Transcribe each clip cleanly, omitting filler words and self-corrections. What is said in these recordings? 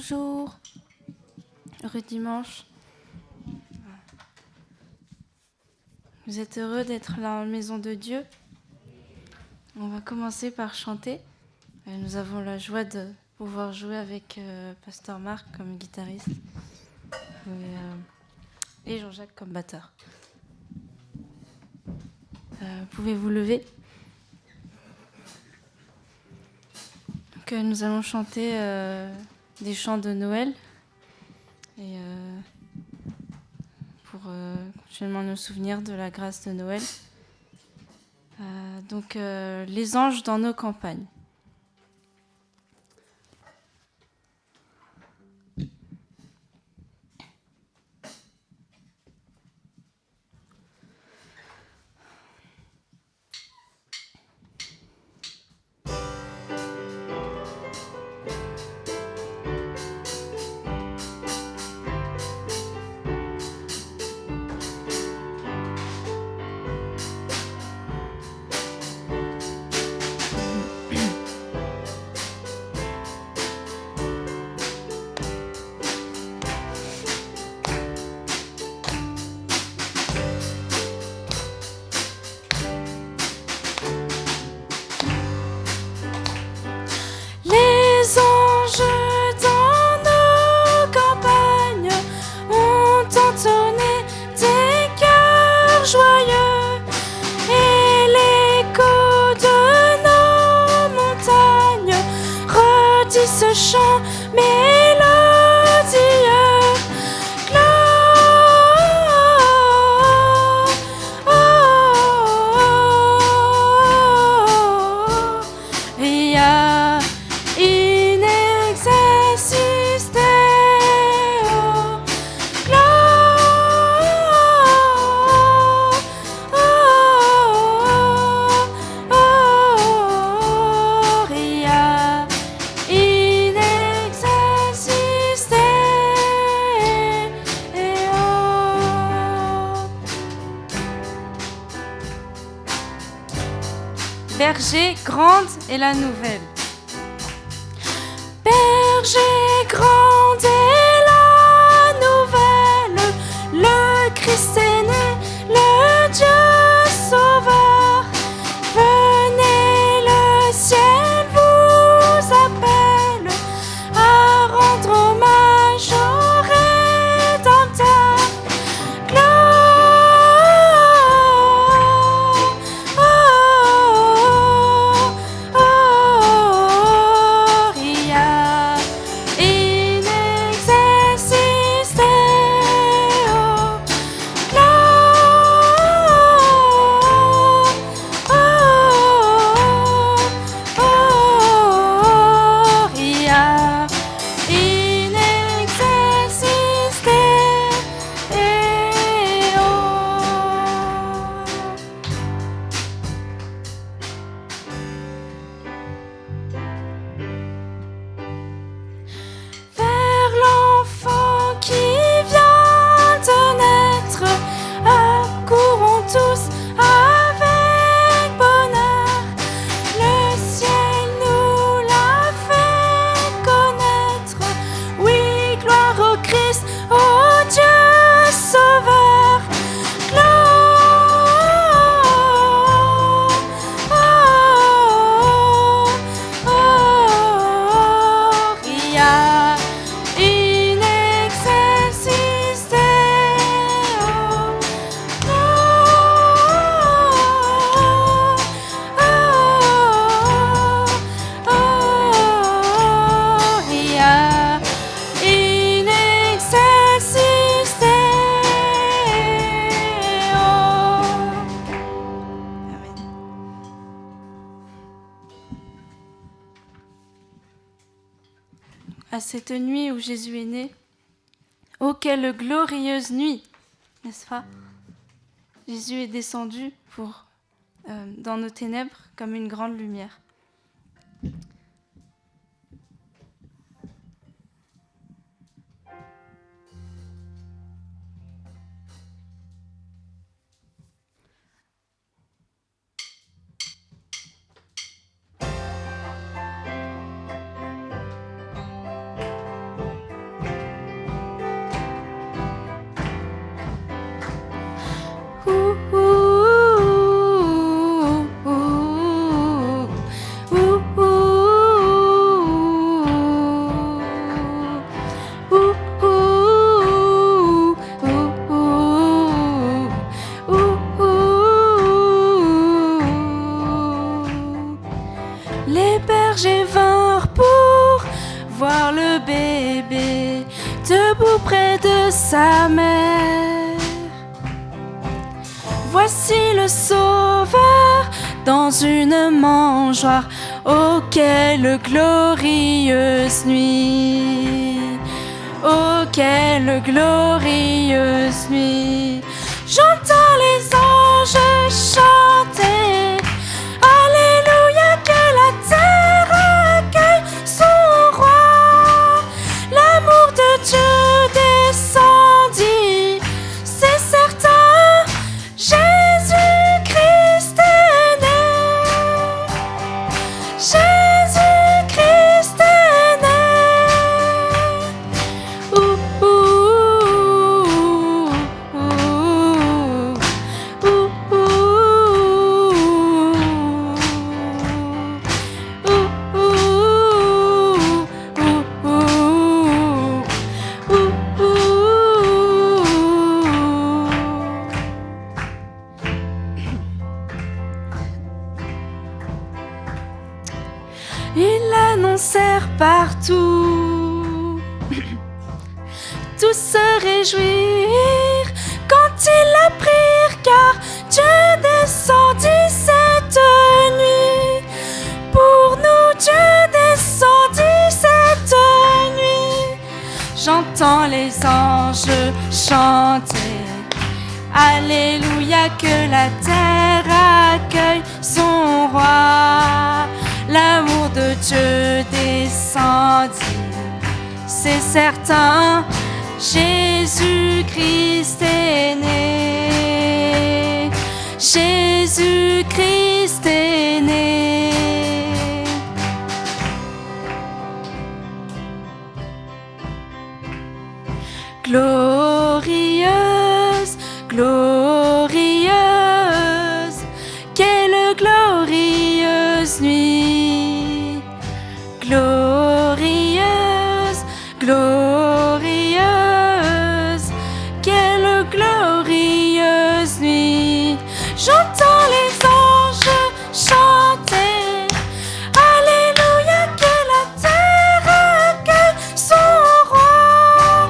Bonjour, heureux dimanche. Vous êtes heureux d'être là dans la maison de Dieu? On va commencer par chanter. Nous avons la joie de pouvoir jouer avec Pasteur Marc comme guitariste et Jean-Jacques comme batteur. Pouvez-vous lever? Donc, nous allons chanter des chants de Noël et pour continuellement nous souvenir de la grâce de Noël. Donc, les anges dans nos campagnes. Berger grande est la nouvelle. Berger grande est la nouvelle, le Christ est né, le Dieu sauveur. Venez, le ciel vous appelle à rendre hommage au Rédempteur. À cette nuit où Jésus est né, oh quelle glorieuse nuit, n'est-ce pas? Jésus est descendu dans nos ténèbres comme une grande lumière. et vinrent pour voir le bébé debout près de sa mère. Voici le Sauveur dans une mangeoire. Oh, quelle glorieuse nuit! Oh, quelle glorieuse nuit! J'entends les anges chanter. Alléluia, que la terre accueille son roi. L'amour de Dieu descendit, c'est certain. Jésus-Christ est né. Jésus-Christ est né. Ouh, ouh, ouh, ouh, Ils l'annoncèrent partout. Tous se réjouirent quand ils l'apprirent, car Dieu descendit cette nuit. Pour nous, Dieu descendit cette nuit. J'entends les anges chanter. Alléluia, que la terre accueille son roi. L'amour de Dieu descendit, c'est certain. Jésus-Christ est né. Jésus-Christ est né. Glorieuse, glorieuse, quelle glorieuse nuit. Glorieuse, glorieuse, quelle glorieuse nuit. J'entends les anges chanter. Alléluia, que la terre accueille son roi.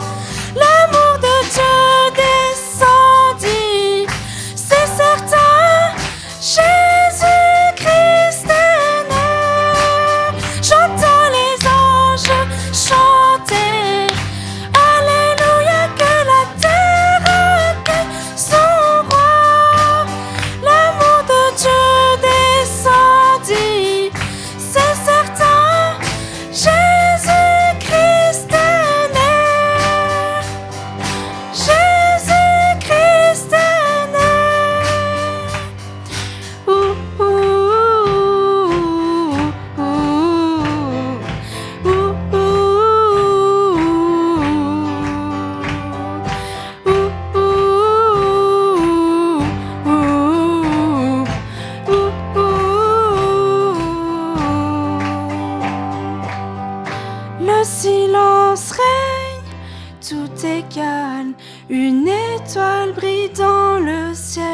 L'amour de Dieu descendit, c'est certain. Jésus-Christ est né. J'entends les anges chanter. Alléluia, que la terre accueille son roi. L'amour de Dieu descendit, c'est certain. Jésus-Christ est né. Jésus-Christ est né. Ouh, ouh, ouh, ouh, ouh, Le silence règne, tout est calme, une étoile brille dans le ciel.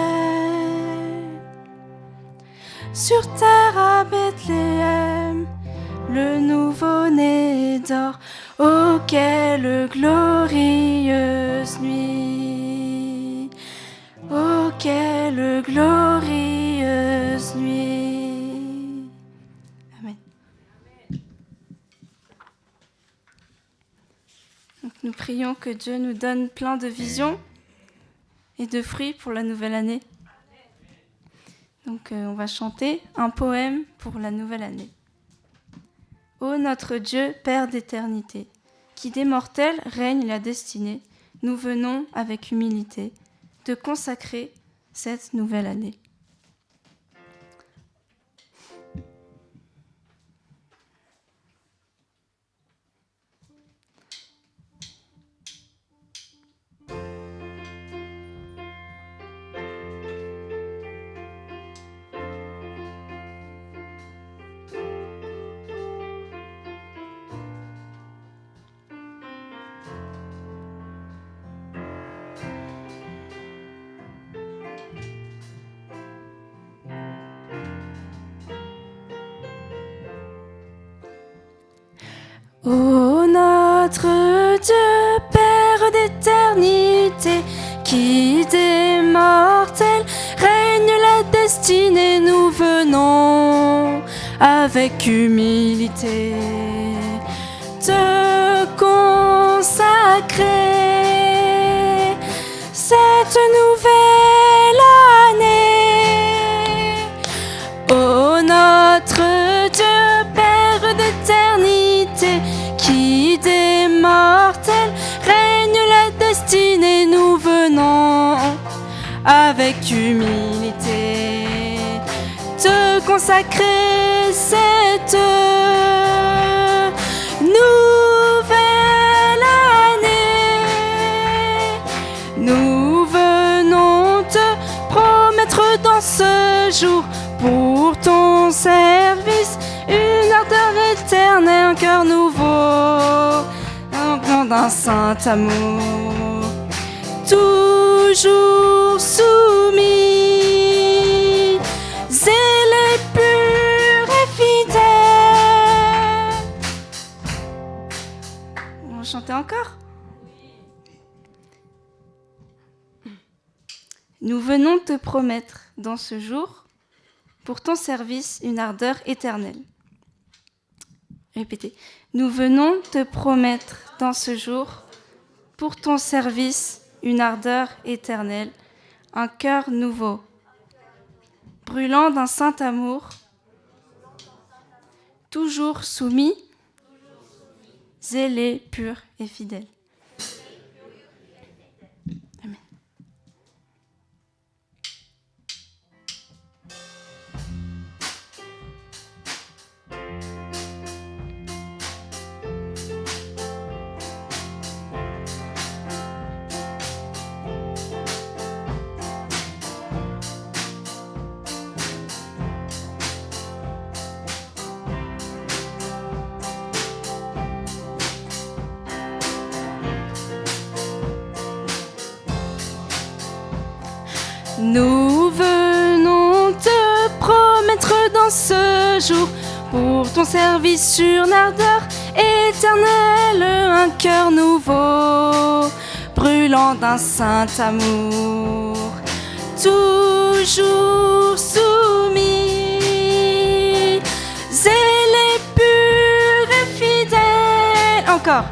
Sur terre à Bethléem, le nouveau-né dort. Oh, quelle glorieuse nuit! Oh, quelle glorieuse nuit! Amen. Donc, nous prions que Dieu nous donne plein de visions et de fruits pour la nouvelle année. Donc, on va chanter un poème pour la nouvelle année. Ô notre Dieu, Père d'éternité, qui des mortels règne la destinée, nous venons avec humilité te consacrer cette nouvelle année. Ô notre Dieu, Père d'éternité, qui des mortels règne la destinée, nous venons avec humilité te consacrer cette nouvelle année. Ô notre Dieu, Père d'éternité, qui des mortels règne la destinée, nous venons avec humilité te consacrer cette nouvelle année. Nous venons te promettre dans ce jour pour ton service une ardeur éternelle, un cœur nouveau, un plan d'un saint amour, toujours soumis, zélé, pur et fidèle. On va chanter encore. Nous venons te promettre dans ce jour pour ton service une ardeur éternelle. Répétez. Nous venons te promettre dans ce jour pour ton service une ardeur éternelle, un cœur nouveau, brûlant d'un saint amour, toujours soumis, zélé, pur et fidèle. Amen. Nous venons te promettre dans ce jour pour ton service une ardeur éternelle, un cœur nouveau, brûlant d'un saint amour, toujours soumis, zélé, pur et fidèle. Encore.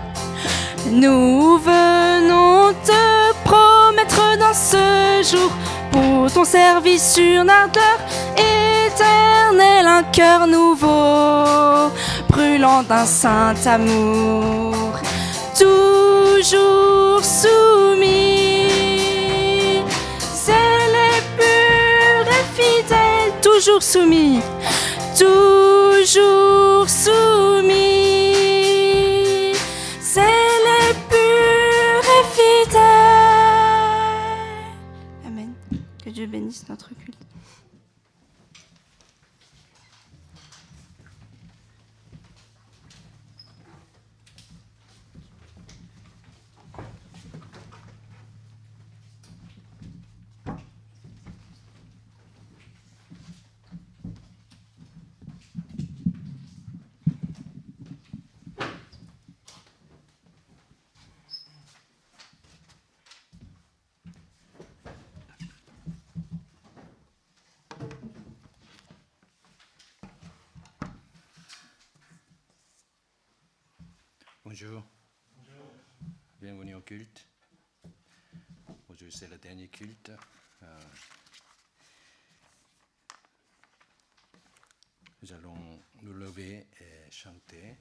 Nous venons te promettre dans ce jour pour ton service une ardeur éternelle, un cœur nouveau, brûlant d'un saint amour, toujours soumis, zélé, pur et fidèle, toujours soumis, toujours soumis, zélé, pur et fidèle. Amen. Que Dieu bénisse notre culte. Bonjour. Bienvenue au culte. Aujourd'hui, c'est le dernier culte. Nous allons nous lever et chanter.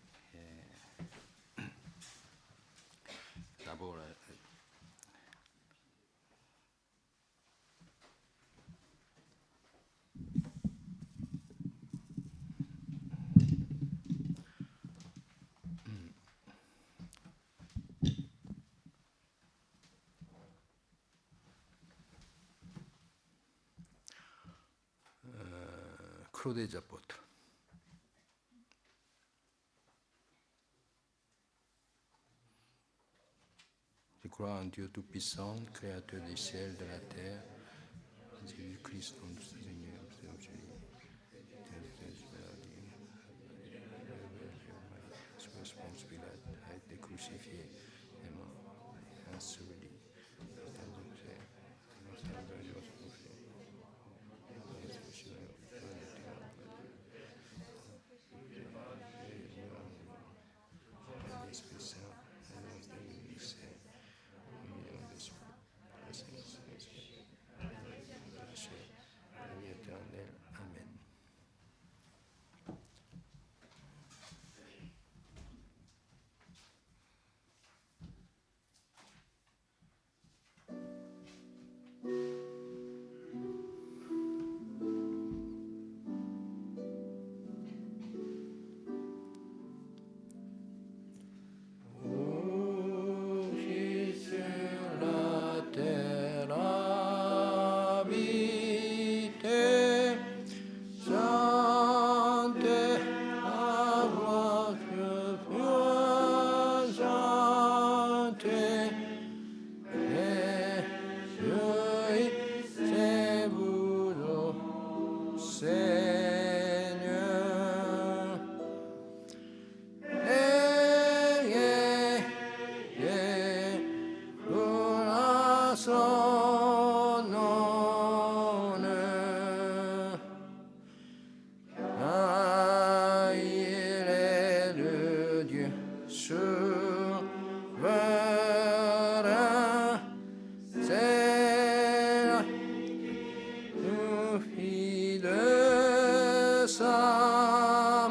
D'abord, Croix des apôtres. Je crois en Dieu Tout-Puissant, Créateur des ciels, de la terre, Jésus-Christ, notre Seigneur, crucifié et mort et enseveli.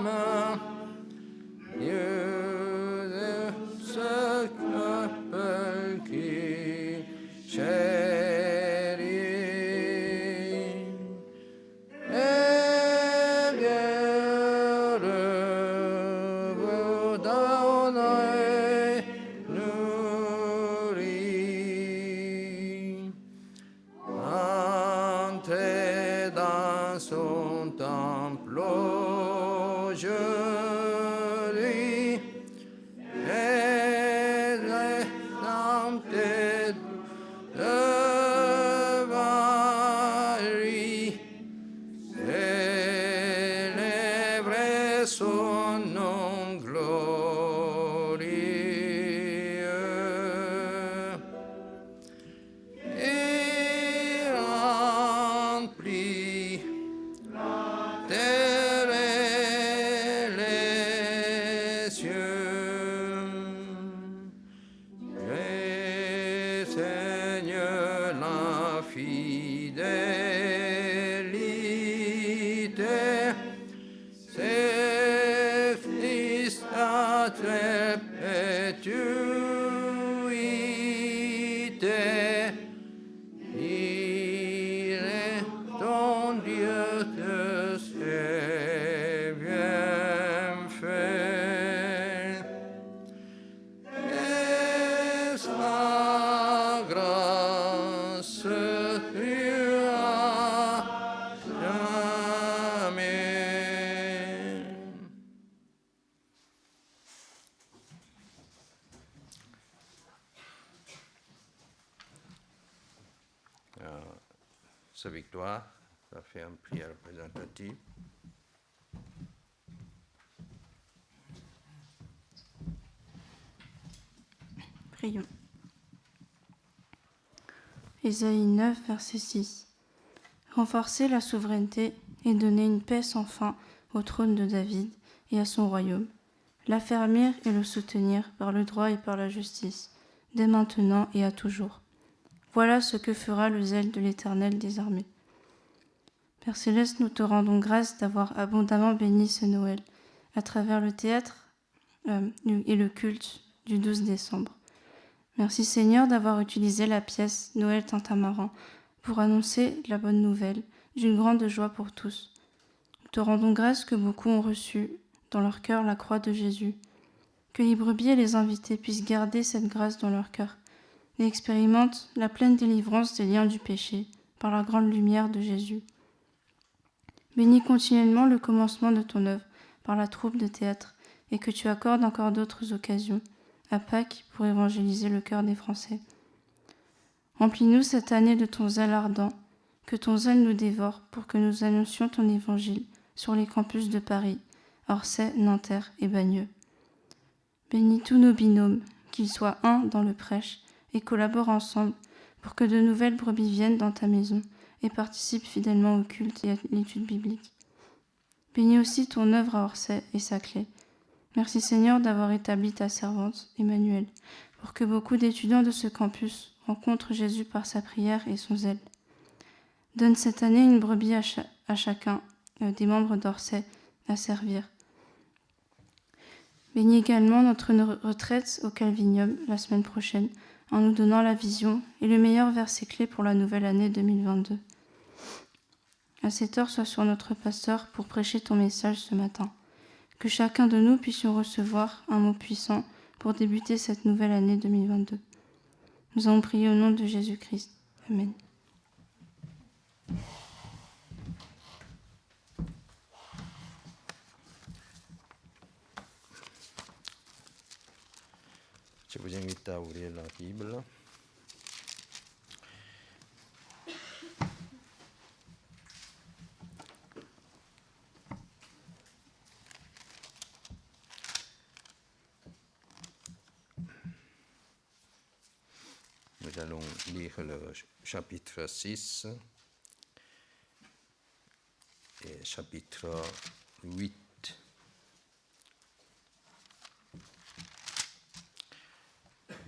Amen. Sa victoire, ça fait une prière représentative. Prions. Ésaïe 9, verset 6. Renforcer la souveraineté et donner une paix sans fin au trône de David et à son royaume. L'affermir et le soutenir par le droit et par la justice, dès maintenant et à toujours. Voilà ce que fera le zèle de l'Éternel des armées. Père Céleste, nous te rendons grâce d'avoir abondamment béni ce Noël à travers le théâtre et le culte du 12 décembre. Merci Seigneur d'avoir utilisé la pièce Noël Tintamarre pour annoncer la bonne nouvelle d'une grande joie pour tous. Nous te rendons grâce que beaucoup ont reçu dans leur cœur la croix de Jésus, que les brebis et les invités puissent garder cette grâce dans leur cœur et expérimentent la pleine délivrance des liens du péché par la grande lumière de Jésus. Bénis continuellement le commencement de ton œuvre par la troupe de théâtre et que tu accordes encore d'autres occasions à Pâques pour évangéliser le cœur des Français. Remplis-nous cette année de ton zèle ardent, que ton zèle nous dévore pour que nous annoncions ton évangile sur les campus de Paris, Orsay, Nanterre et Bagneux. Bénis tous nos binômes qu'ils soient un dans le prêche et collaborent ensemble pour que de nouvelles brebis viennent dans ta maison et participent fidèlement au culte et à l'étude biblique. Bénis aussi ton œuvre à Orsay et sa clé. Merci Seigneur d'avoir établi ta servante, Emmanuel, pour que beaucoup d'étudiants de ce campus rencontrent Jésus par sa prière et son zèle. Donne cette année une brebis à chacun des membres d'Orsay à servir. Bénis également notre retraite au Calvinium la semaine prochaine en nous donnant la vision et le meilleur verset clé pour la nouvelle année 2022. À cette heure, sois sur notre pasteur pour prêcher ton message ce matin. Que chacun de nous puisse recevoir un mot puissant pour débuter cette nouvelle année 2022. Nous avons prié au nom de Jésus-Christ. Amen. Je vous invite à ouvrir la Bible. Nous allons lire le chapitre 6 et chapitre 8.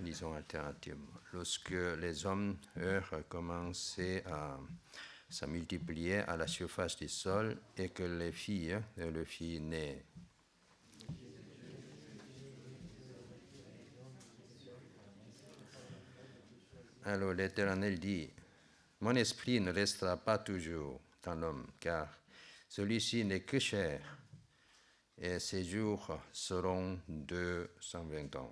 Lisons alternativement. Lorsque les hommes commençaient à se multiplier à la surface du sol et que les filles naient. Alors l'Éternel dit, « Mon esprit ne restera pas toujours dans l'homme, car celui-ci n'est que chair, et ses jours seront 220 ans. »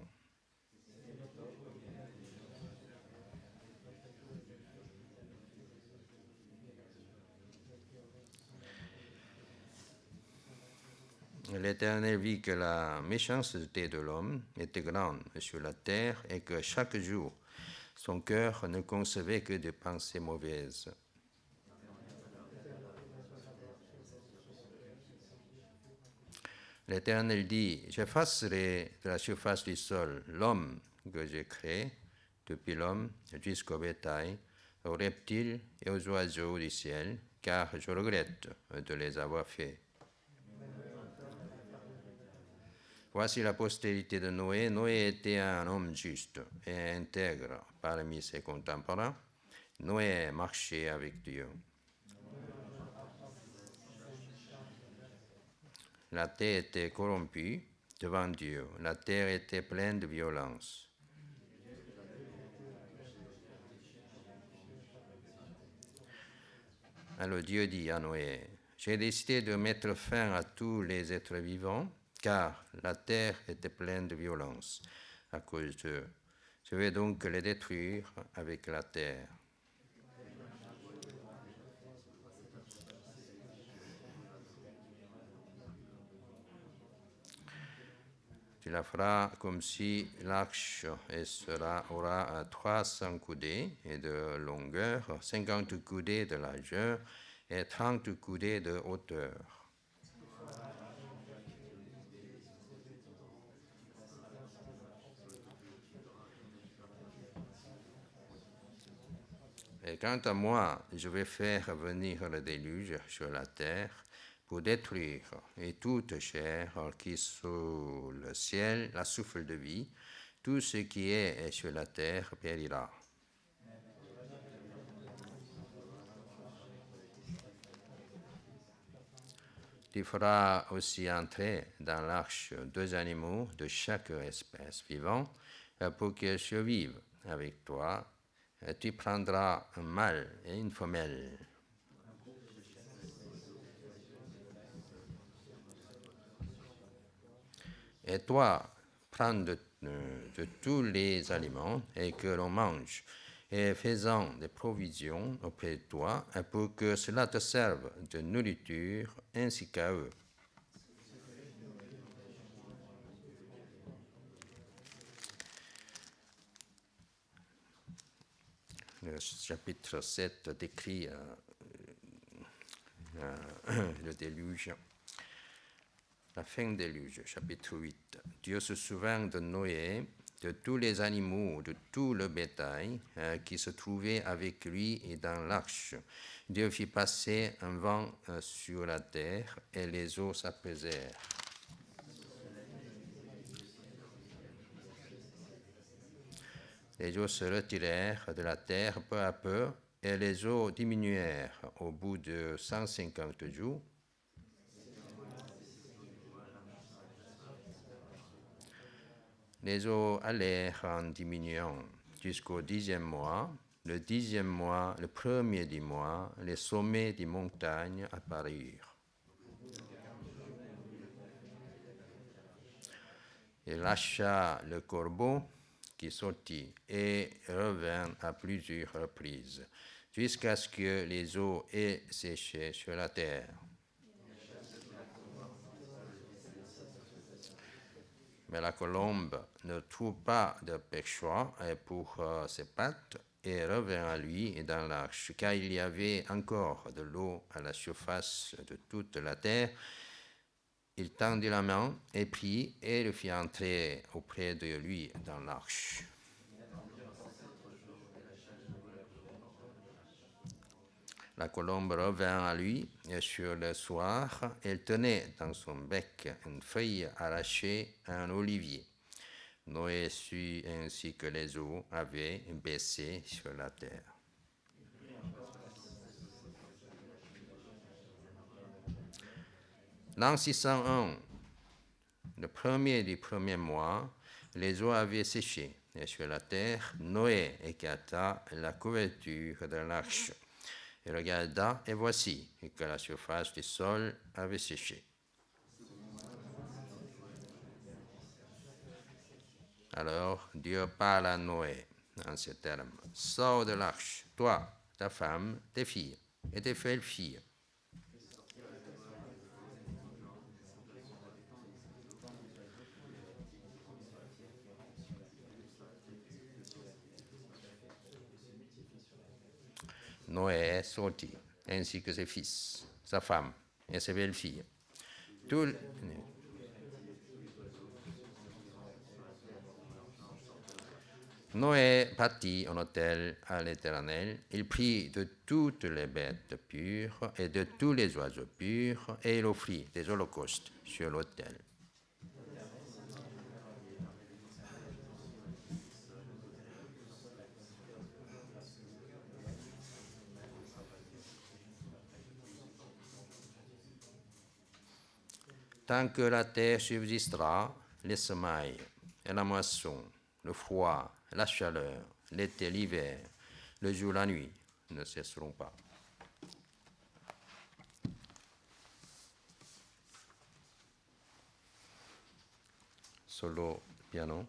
L'Éternel vit que la méchanceté de l'homme était grande sur la terre et que chaque jour, son cœur ne concevait que des pensées mauvaises. L'Éternel dit, j'effacerai de la surface du sol l'homme que j'ai créé, depuis l'homme jusqu'au bétail, aux reptiles et aux oiseaux du ciel, car je regrette de les avoir faits. Voici la postérité de Noé. Noé était un homme juste et intègre parmi ses contemporains. Noé marchait avec Dieu. La terre était corrompue devant Dieu. La terre était pleine de violence. Alors Dieu dit à Noé, j'ai décidé de mettre fin à tous les êtres vivants, car la terre était pleine de violence à cause d'eux. Je vais donc les détruire avec la terre. Tu la feras comme si l'arche aura 300 coudées et de longueur, 50 coudées de largeur et 30 coudées de hauteur. Et quant à moi, je vais faire venir le déluge sur la terre pour détruire et toute chair qui sous le ciel la souffle de vie, tout ce qui est sur la terre périra. Tu feras aussi entrer dans l'arche 2 animaux de chaque espèce vivante pour qu'ils survivent avec toi. Tu prendras un mâle et une femelle. Et toi, prends de tous les aliments et que l'on mange, et fais-en des provisions auprès de toi pour que cela te serve de nourriture ainsi qu'à eux. Le chapitre 7 décrit le déluge. La fin du déluge, chapitre 8. Dieu se souvint de Noé, de tous les animaux, de tout le bétail qui se trouvait avec lui et dans l'arche. Dieu fit passer un vent sur la terre et les eaux s'apaisèrent. Les eaux se retirèrent de la terre peu à peu et les eaux diminuèrent au bout de 150 jours. Les eaux allèrent en diminuant jusqu'au 10e mois. Le 10e mois, le premier du mois, les sommets des montagnes apparurent. Il lâcha le corbeau qui sortit et revint à plusieurs reprises, jusqu'à ce que les eaux aient séché sur la terre. Mais la colombe ne trouve pas de perchoir pour ses pattes et revint à lui dans l'arche, car il y avait encore de l'eau à la surface de toute la terre. Il tendit la main et prit et le fit entrer auprès de lui dans l'arche. La colombe revint à lui et sur le soir, elle tenait dans son bec une feuille arrachée à un olivier. Noé sut ainsi que les eaux avaient baissé sur la terre. L'an 601, le premier du premier mois, les eaux avaient séché, et sur la terre, Noé écarta la couverture de l'arche. Il regarda, et voici que la surface du sol avait séché. Alors Dieu parla à Noé en ces termes: Sors de l'arche, toi, ta femme, tes filles et tes belles-filles. Noé sortit, ainsi que ses fils, sa femme et ses belles-filles. Noé bâtit un autel à l'Éternel. Il prit de toutes les bêtes pures et de tous les oiseaux purs et il offrit des holocaustes sur l'autel. Tant que la terre subsistera, les semailles et la moisson, le froid, la chaleur, l'été, l'hiver, le jour, la nuit ne cesseront pas. Solo piano.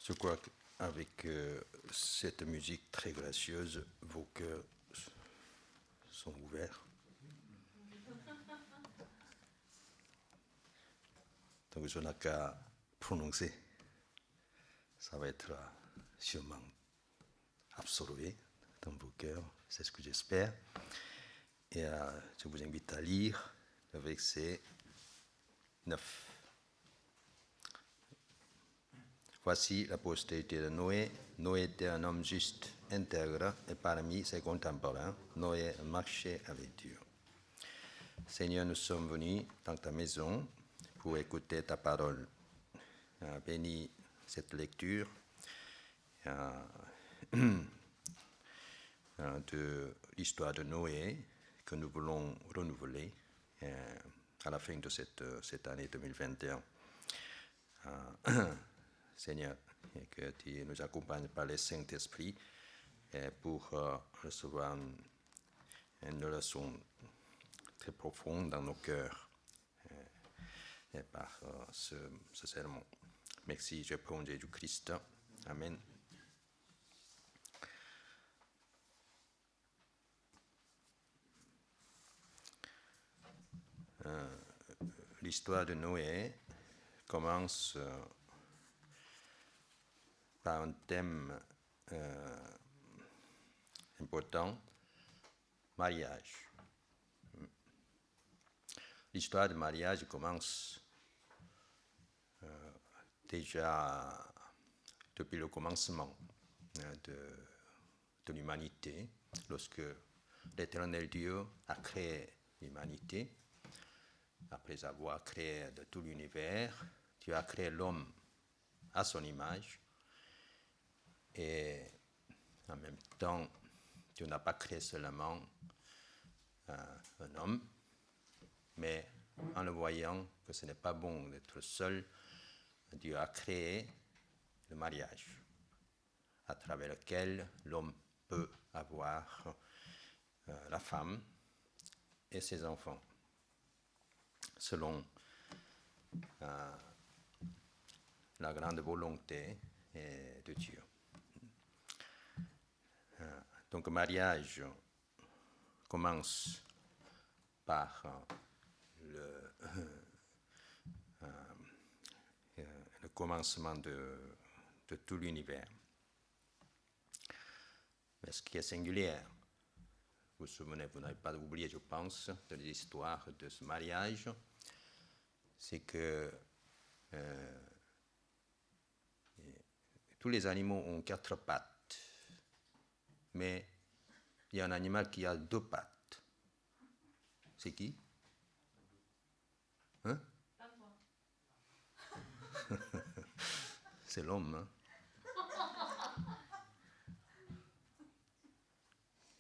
Je crois qu'avec cette musique très gracieuse, vos cœurs sont ouverts. Donc je n'ai qu'à prononcer. Ça va être sûrement absorbé dans vos cœurs, c'est ce que j'espère. Et je vous invite à lire le verset 9. Voici la postérité de Noé. Noé était un homme juste, intègre, et parmi ses contemporains, Noé marchait avec Dieu. Seigneur, nous sommes venus dans ta maison pour écouter ta parole. Bénis cette lecture de l'histoire de Noé que nous voulons renouveler à la fin de cette année 2021. Seigneur, et que tu nous accompagnes par le Saint-Esprit pour recevoir une leçon très profonde dans nos cœurs et par ce sermon. Merci, je prie en Jésus-Christ. Amen. L'histoire de Noé commence par un thème important, mariage. L'histoire du mariage commence déjà depuis le commencement de l'humanité, lorsque l'Éternel Dieu a créé l'humanité. Après avoir créé de tout l'univers, Dieu a créé l'homme à son image. Et en même temps, Dieu n'a pas créé seulement un homme, mais en le voyant que ce n'est pas bon d'être seul, Dieu a créé le mariage, à travers lequel l'homme peut avoir la femme et ses enfants, selon la grande volonté de Dieu. Donc le mariage commence par le commencement de tout l'univers. Mais ce qui est singulier, vous vous souvenez, vous n'avez pas oublié, je pense, de l'histoire de ce mariage, c'est que tous les animaux ont 4 pattes, mais il y a un animal qui a 2 pattes. C'est qui? Hein? C'est l'homme. Hein?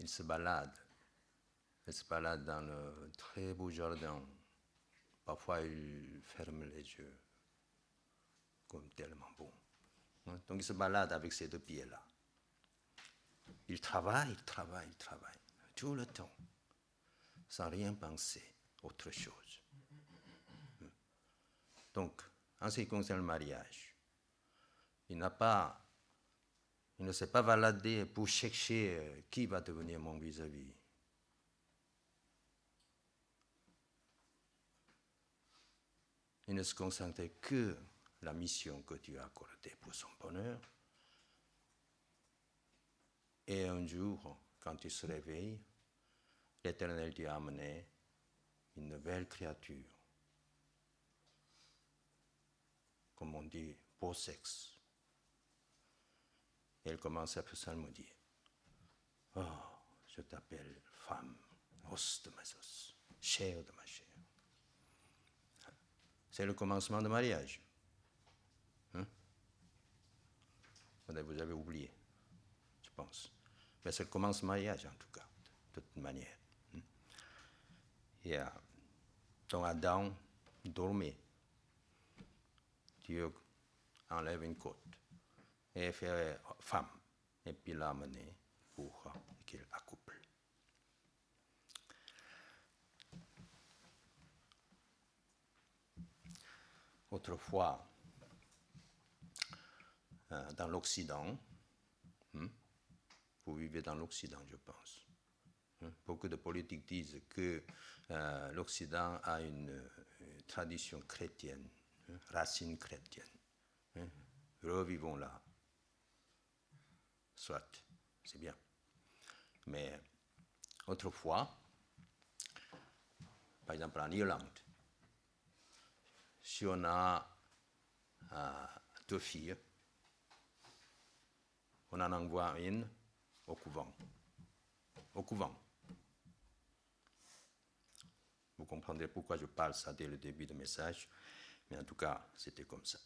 Il se balade dans le très beau jardin. Parfois, il ferme les yeux, comme tellement beau. Donc, il se balade avec ses 2 pieds-là. Il travaille, tout le temps, sans rien penser, autre chose. Donc, en ce qui concerne le mariage, il ne s'est pas baladé pour chercher qui va devenir mon vis-à-vis. Il ne se concentrait que la mission que Dieu a accordée pour son bonheur. Et un jour, quand il se réveille, l'Éternel Dieu a amené une nouvelle créature, comme on dit, beau sexe. Et elle commence à psalmodier. Oh, je t'appelle femme, os de mes os, chair de ma chair. C'est le commencement du mariage. Hein? Vous avez oublié, je pense. Mais c'est le commencement du mariage, en tout cas, de toute manière. Et donc Adam dormait. Dieu enlève une côte et fait femme. Et puis l'a amené pour qu'il accouple. Autrefois, dans l'Occident. Vous vivez dans l'Occident, je pense. Beaucoup de politiques disent que l'Occident a une tradition chrétienne, racine chrétienne. Revivons-la. Soit, c'est bien. Mais autrefois, par exemple en Irlande, si on a 2 filles, on en envoie une au couvent. Au couvent. Vous comprendrez pourquoi je parle ça dès le début du message, mais en tout cas, c'était comme ça.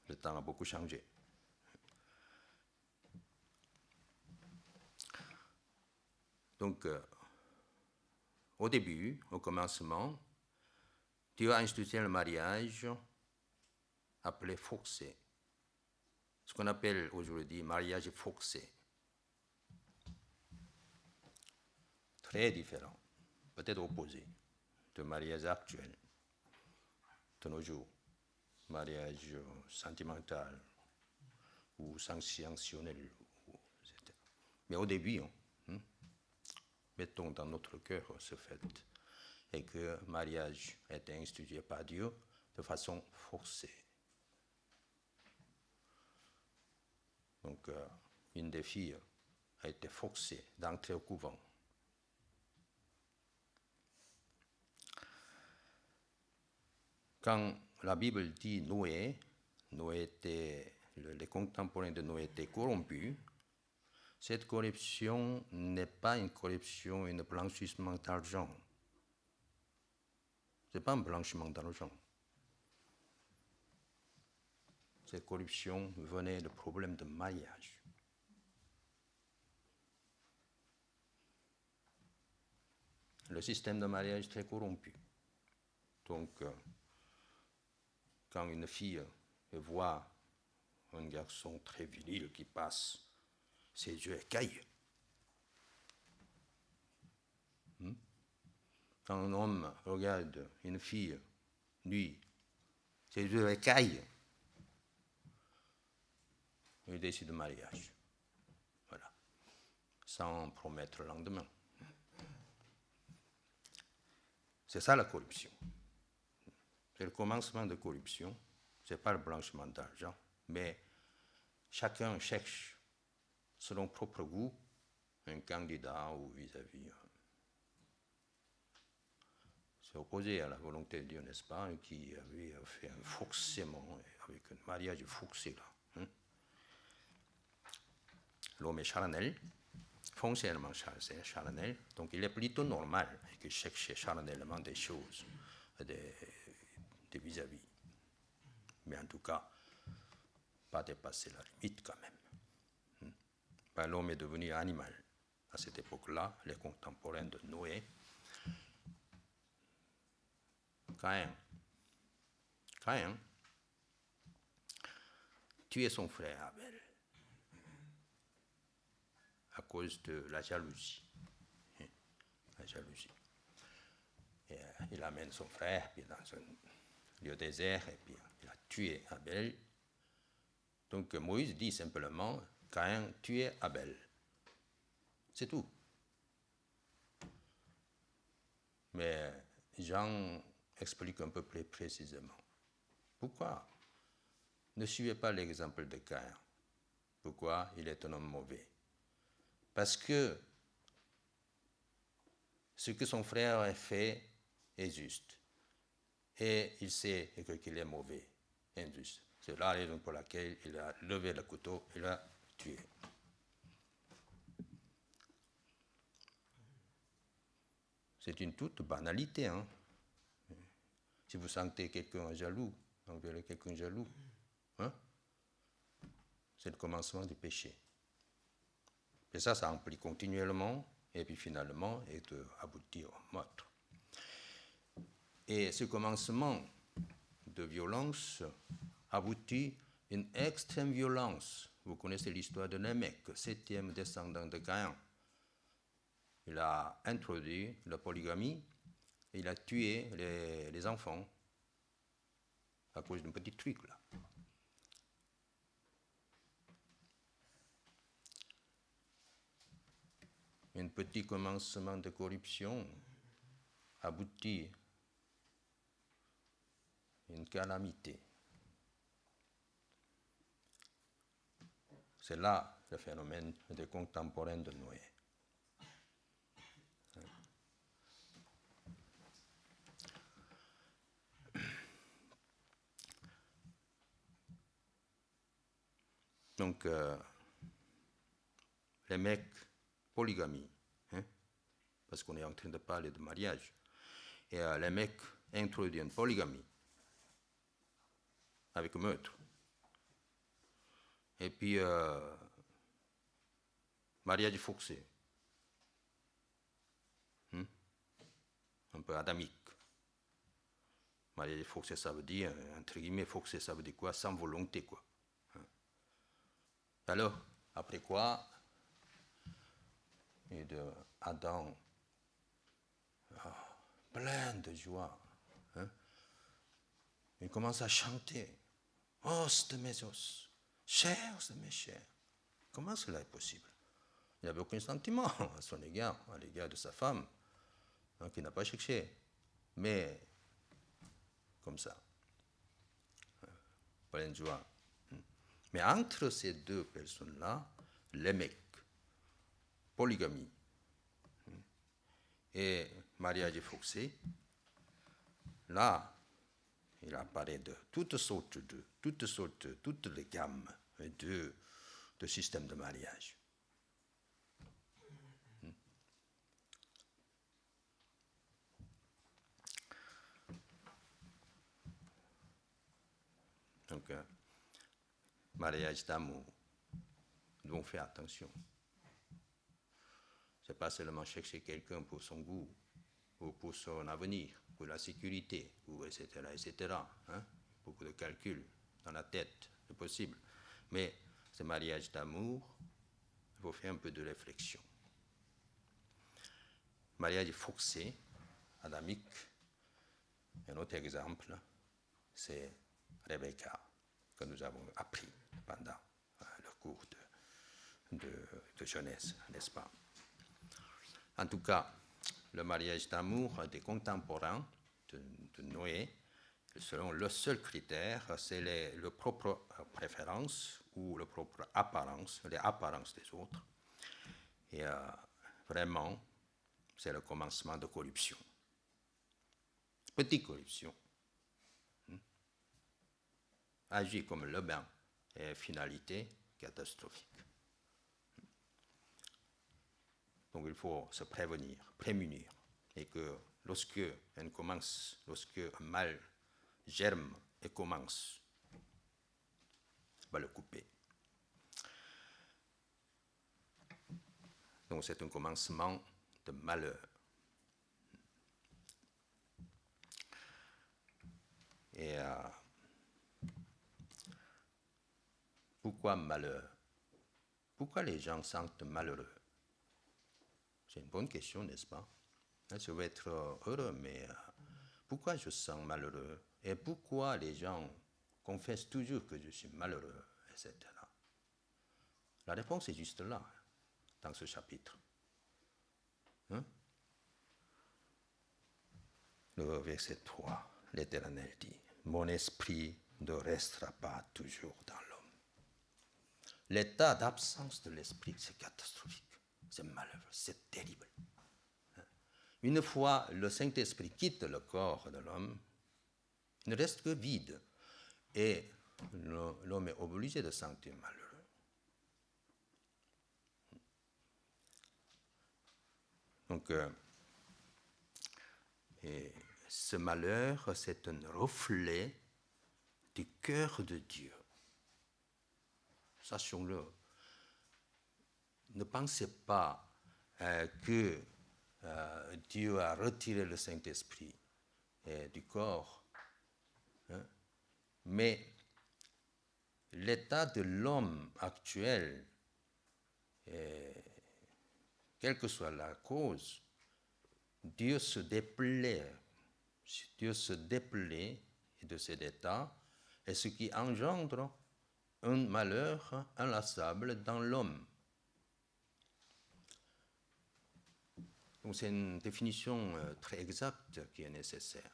Le temps a beaucoup changé. Donc, au début, au commencement, Dieu a institué le mariage appelé forcé. Ce qu'on appelle aujourd'hui mariage forcé. Très différent, peut-être opposé du mariage actuel de nos jours. Mariage sentimental ou sanctionnel. Mais au début, mettons dans notre cœur ce fait, et que le mariage a été institué par Dieu de façon forcée. Donc, une des filles a été forcée d'entrer au couvent. Quand la Bible dit Noé les contemporains de Noé étaient corrompus, cette corruption n'est pas une corruption, un blanchissement d'argent. Ce n'est pas un blanchiment d'argent. Cette corruption venait de problèmes de mariage. Le système de mariage est très corrompu. Donc, quand une fille voit un garçon très viril qui passe, ses yeux écaillent. Quand un homme regarde une fille nue, ses yeux écaillent. Il décide de mariage. Voilà. Sans promettre le lendemain. C'est ça la corruption. C'est le commencement de corruption. Ce n'est pas le blanchiment d'argent, mais chacun cherche, selon propre goût, un candidat ou vis-à-vis. C'est opposé à la volonté de Dieu, n'est-ce pas, qui avait fait un forcément, avec un mariage forcé là. L'homme est charnel, foncièrement charnel, donc il est plutôt normal qu'il cherche charnellement des choses, des vis-à-vis. Mais en tout cas, pas dépasser la limite quand même. L'homme est devenu animal. À cette époque-là, les contemporains de Noé, Caïn tuait son frère Abel à cause de la jalousie. La jalousie. Et, il amène son frère puis dans un lieu désert et puis il a tué Abel. Donc Moïse dit simplement Caïn tuait Abel. C'est tout. Mais Jean explique un peu plus précisément. Pourquoi ne suivez pas l'exemple de Caïn? Pourquoi il est un homme mauvais? Parce que ce que son frère a fait est juste. Et il sait qu'il est mauvais, injuste. C'est la raison pour laquelle il a levé le couteau et l'a tué. C'est une toute banalité. Hein? Si vous sentez quelqu'un jaloux, envers quelqu'un jaloux, hein? C'est le commencement du péché. Et ça implique continuellement, et puis finalement, et aboutir au meurtre. Et ce commencement de violence aboutit à une extrême violence. Vous connaissez l'histoire de Lémec, 7e descendant de Caïn. Il a introduit la polygamie et il a tué les enfants à cause d'un petit truc là. un petit commencement de corruption aboutit à une calamité. C'est là le phénomène des contemporains de Noé. Donc, les mecs, polygamie, hein, parce qu'on est en train de parler de mariage, et les mecs introduisent une polygamie avec meurtre. Et puis, mariage forcé, hein, un peu adamique. Mariage forcé, ça veut dire, entre guillemets, forcé, ça veut dire quoi? Sans volonté, quoi. Alors, après quoi, et de Adam, plein de joie, hein, il commence à chanter. Os de mes os, chairs de mes chairs. Comment cela est possible? Il n'avait aucun sentiment à son égard, à l'égard de sa femme, hein, qu'il n'a pas cherché. Mais, comme ça, plein de joie. Mais entre ces deux personnes-là, les mecs, polygamie et mariage forcé, là, il apparaît de toutes les gammes de systèmes de mariage. Donc, mariage d'amour, nous devons faire attention. Ce n'est pas seulement chercher quelqu'un pour son goût, ou pour son avenir, pour la sécurité, ou etc., etc. Hein? Beaucoup de calculs dans la tête, c'est possible. Mais ce mariage d'amour, il faut faire un peu de réflexion. Mariage forcé, adamique, un autre exemple, c'est Rebecca, que nous avons appris pendant le cours de jeunesse, n'est-ce pas? En tout cas, le mariage d'amour des contemporains de Noé, selon le seul critère, c'est le propre préférence ou le propre apparence, les apparences des autres. Et vraiment, c'est le commencement de corruption. Petite corruption. Agit comme le bain et finalité catastrophique. Donc il faut se prémunir, et que lorsque un mal germe et commence, on va le couper. Donc c'est un commencement de malheur. Et pourquoi malheur? Pourquoi les gens se sentent malheureux? C'est une bonne question, n'est-ce pas? Je veux être heureux, mais pourquoi je sens malheureux? Et pourquoi les gens confessent toujours que je suis malheureux, etc. La réponse est juste là, dans ce chapitre. Hein? Le verset 3, l'Éternel dit, « Mon esprit ne restera pas toujours dans l'homme. » L'état d'absence de l'esprit, c'est catastrophique, c'est malheureux, c'est terrible. Une fois le Saint-Esprit quitte le corps de l'homme, il ne reste que vide. Et l'homme est obligé de se sentir malheureux. Donc, et ce malheur, c'est un reflet du cœur de Dieu. Sachons-le. Ne pensez pas que Dieu a retiré le Saint-Esprit du corps, hein, mais l'état de l'homme actuel, quelle que soit la cause, Dieu se déplaît de cet état, et ce qui engendre un malheur inlassable dans l'homme. Donc c'est une définition très exacte qui est nécessaire.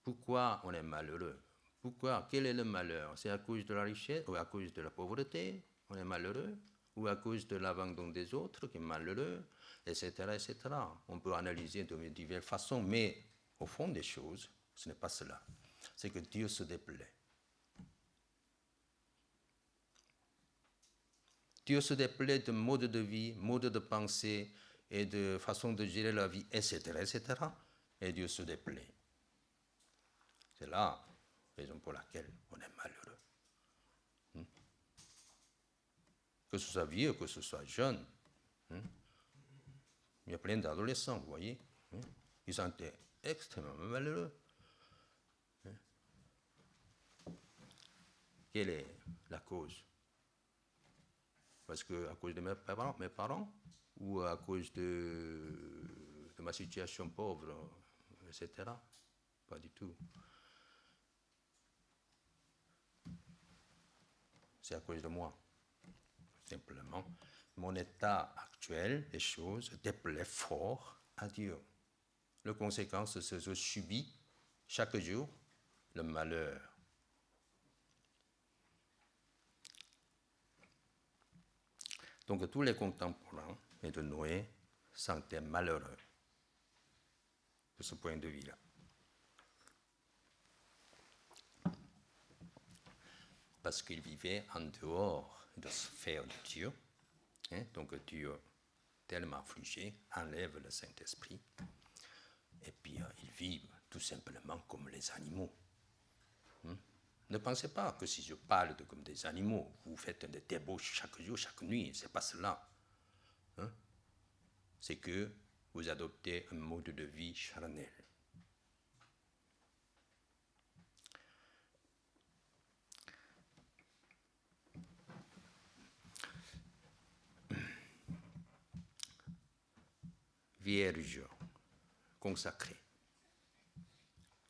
Pourquoi on est malheureux? Pourquoi? Quel est le malheur? C'est à cause de la richesse ou à cause de la pauvreté? On est malheureux? Ou à cause de l'abandon des autres qui est malheureux? Etc., etc. On peut analyser de diverses façons, mais au fond des choses, ce n'est pas cela. C'est que Dieu se déplaît. Dieu se déplaît de mode de vie, mode de pensée et de façon de gérer la vie, etc., etc. Et Dieu se déplaît. C'est là la raison pour laquelle on est malheureux. Que ce soit vieux, que ce soit jeune. Il y a plein d'adolescents, vous voyez. Ils sont extrêmement malheureux. Quelle est la cause? Parce que à cause de mes parents ou à cause de ma situation pauvre, etc. Pas du tout. C'est à cause de moi. Simplement, mon état actuel des choses déplaît fort à Dieu. La conséquence, c'est que je subis chaque jour le malheur. Donc tous les contemporains de Noé sentaient malheureux de ce point de vue-là. Parce qu'ils vivaient en dehors de la sphère de Dieu. Donc Dieu, tellement affligé, enlève le Saint-Esprit. Et puis ils vivent tout simplement comme les animaux. Ne pensez pas que si je parle comme des animaux, vous faites des débauches chaque jour, chaque nuit. Ce n'est pas cela. C'est que vous adoptez un mode de vie charnel. Vierge consacrée.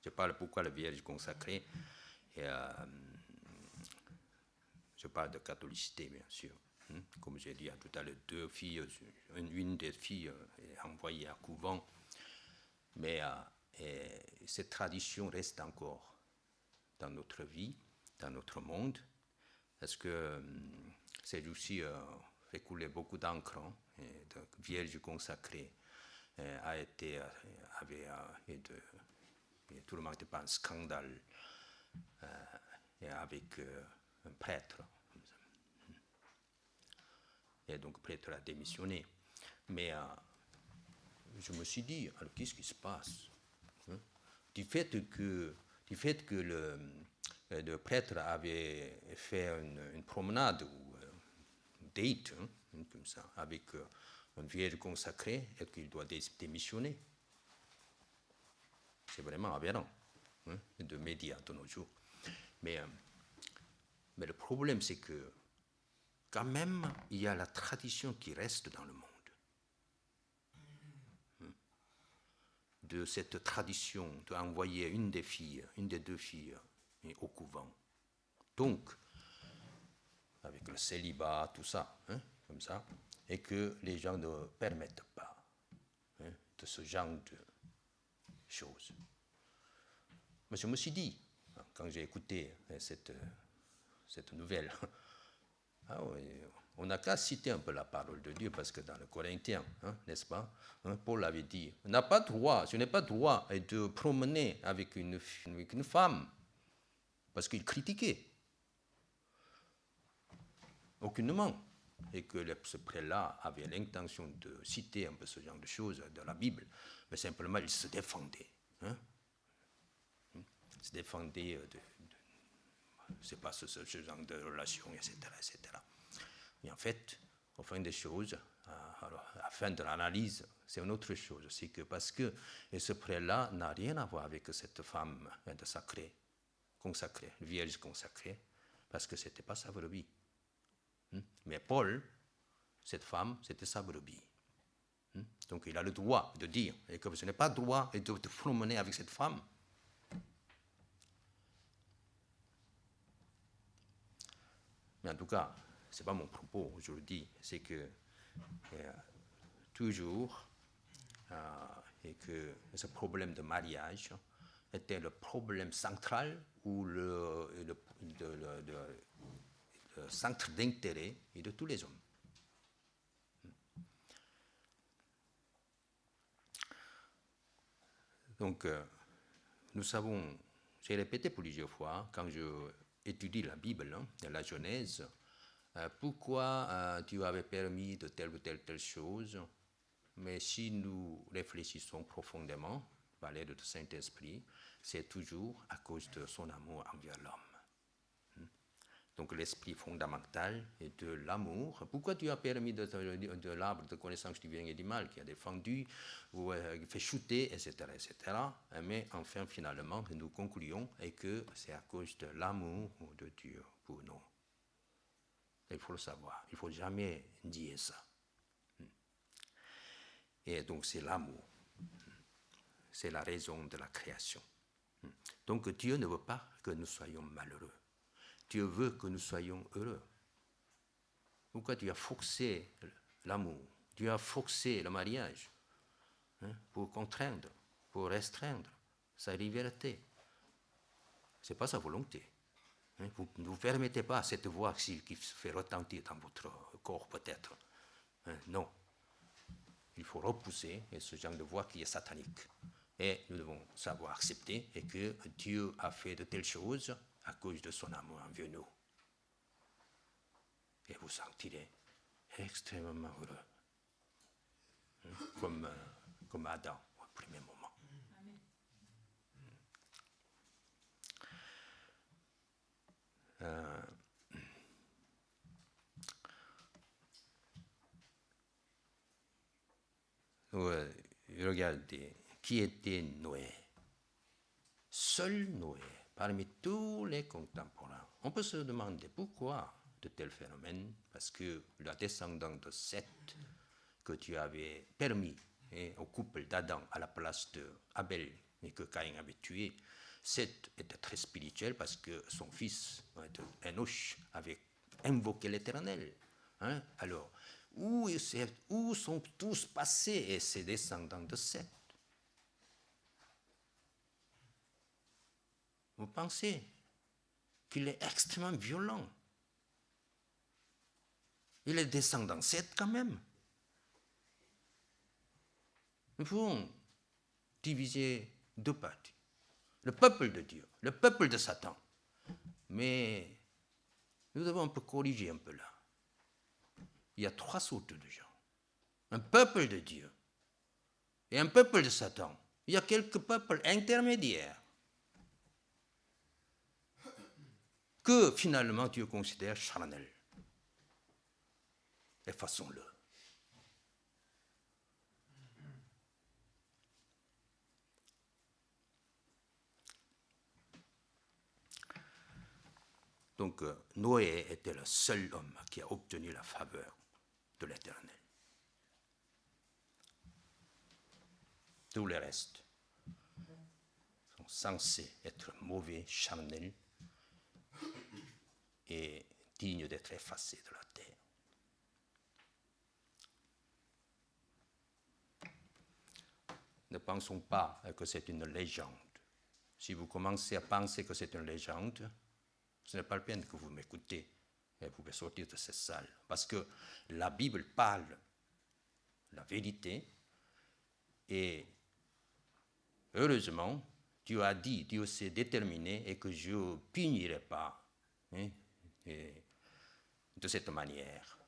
Je parle pourquoi la Vierge consacrée. Et, je parle de catholicité, bien sûr. Comme j'ai dit tout à l'heure, deux filles, une des filles est envoyée à couvent. Mais cette tradition reste encore dans notre vie, dans notre monde, parce que c'est aussi fait couler beaucoup d'encre. Donc, Vierge consacrée a été, et tout le monde n'était pas un scandale avec un prêtre. Et donc, le prêtre a démissionné. Mais je me suis dit, alors qu'est-ce qui se passe? Du fait que le prêtre avait fait une promenade ou une date, comme ça, avec une vierge consacrée et qu'il doit démissionner. C'est vraiment aberrant, de médias de nos jours. Mais le problème, c'est que quand même, il y a la tradition qui reste dans le monde. De cette tradition d'envoyer une des deux filles au couvent. Donc, avec le célibat, tout ça, comme ça, et que les gens ne permettent pas de ce genre de choses. Mais je me suis dit, quand j'ai écouté cette nouvelle, on n'a qu'à citer un peu la parole de Dieu, parce que dans le Corinthiens, n'est-ce pas, Paul avait dit, je n'ai pas droit de promener avec une femme, parce qu'il critiquait aucunement, et que ce prêtre-là avait l'intention de citer un peu ce genre de choses dans la Bible, mais simplement il se défendait. Se défendait c'est pas ce genre de relation, etc., etc. Et en fait, au fin des choses, à la fin de l'analyse, c'est une autre chose. C'est que parce que ce prêtre-là n'a rien à voir avec cette femme de consacrée, vierge consacrée, parce que ce n'était pas sa brebis. Mais Paul, cette femme, c'était sa brebis. Donc il a le droit de dire, et que ce n'est pas le droit de promener avec cette femme. Mais en tout cas, ce n'est pas mon propos aujourd'hui, c'est que toujours, et que ce problème de mariage était le problème central ou le centre d'intérêt de tous les hommes. Donc, nous savons, j'ai répété plusieurs fois, quand je étudie la Bible, la Genèse, pourquoi Dieu avait permis de telle ou telle chose. Mais si nous réfléchissons profondément, par l'aide du Saint-Esprit, c'est toujours à cause de son amour envers l'homme. Donc l'esprit fondamental est de l'amour. Pourquoi Dieu a permis de l'arbre de connaissance du bien et du mal qui a défendu, ou fait chuter, etc., etc. Mais enfin, finalement, nous concluons et que c'est à cause de l'amour de Dieu pour nous. Il faut le savoir. Il ne faut jamais dire ça. Et donc c'est l'amour. C'est la raison de la création. Donc Dieu ne veut pas que nous soyons malheureux. Dieu veut que nous soyons heureux. Pourquoi Dieu a forcé l'amour? Dieu a forcé le mariage pour contraindre, pour restreindre sa liberté. Ce n'est pas sa volonté. Vous ne vous permettez pas cette voix qui se fait retentir dans votre corps peut-être. Non. Il faut repousser ce genre de voix qui est satanique. Et nous devons savoir accepter et que Dieu a fait de telles choses à cause de son amour envers nous. Et vous sentirez extrêmement heureux. Comme Adam au premier moment. Regardez, qui était Noé? Seul Noé, parmi tous les contemporains. On peut se demander pourquoi de tels phénomènes, parce que la descendance de Seth que Dieu avait permis au couple d'Adam à la place d'Abel et que Caïn avait tué, Seth était très spirituel parce que son fils Enoch avait invoqué l'Éternel. Alors, où sont tous passés ces descendants de Seth? Vous pensez qu'il est extrêmement violent? Il est descendant de Seth quand même. Nous pouvons diviser deux parties. Le peuple de Dieu, le peuple de Satan. Mais nous devons un peu corriger un peu là. Il y a trois sortes de gens. Un peuple de Dieu et un peuple de Satan. Il y a quelques peuples intermédiaires que finalement Dieu considère charnels. Effaçons-le. Donc Noé était le seul homme qui a obtenu la faveur de l'Éternel. Tous les restes sont censés être mauvais, charnels et dignes d'être effacés de la terre. Ne pensons pas que c'est une légende. Si vous commencez à penser que c'est une légende, ce n'est pas la peine que vous m'écoutez et vous pouvez sortir de cette salle. Parce que la Bible parle la vérité et heureusement, Dieu a dit, Dieu s'est déterminé et que je ne punirai pas de cette manière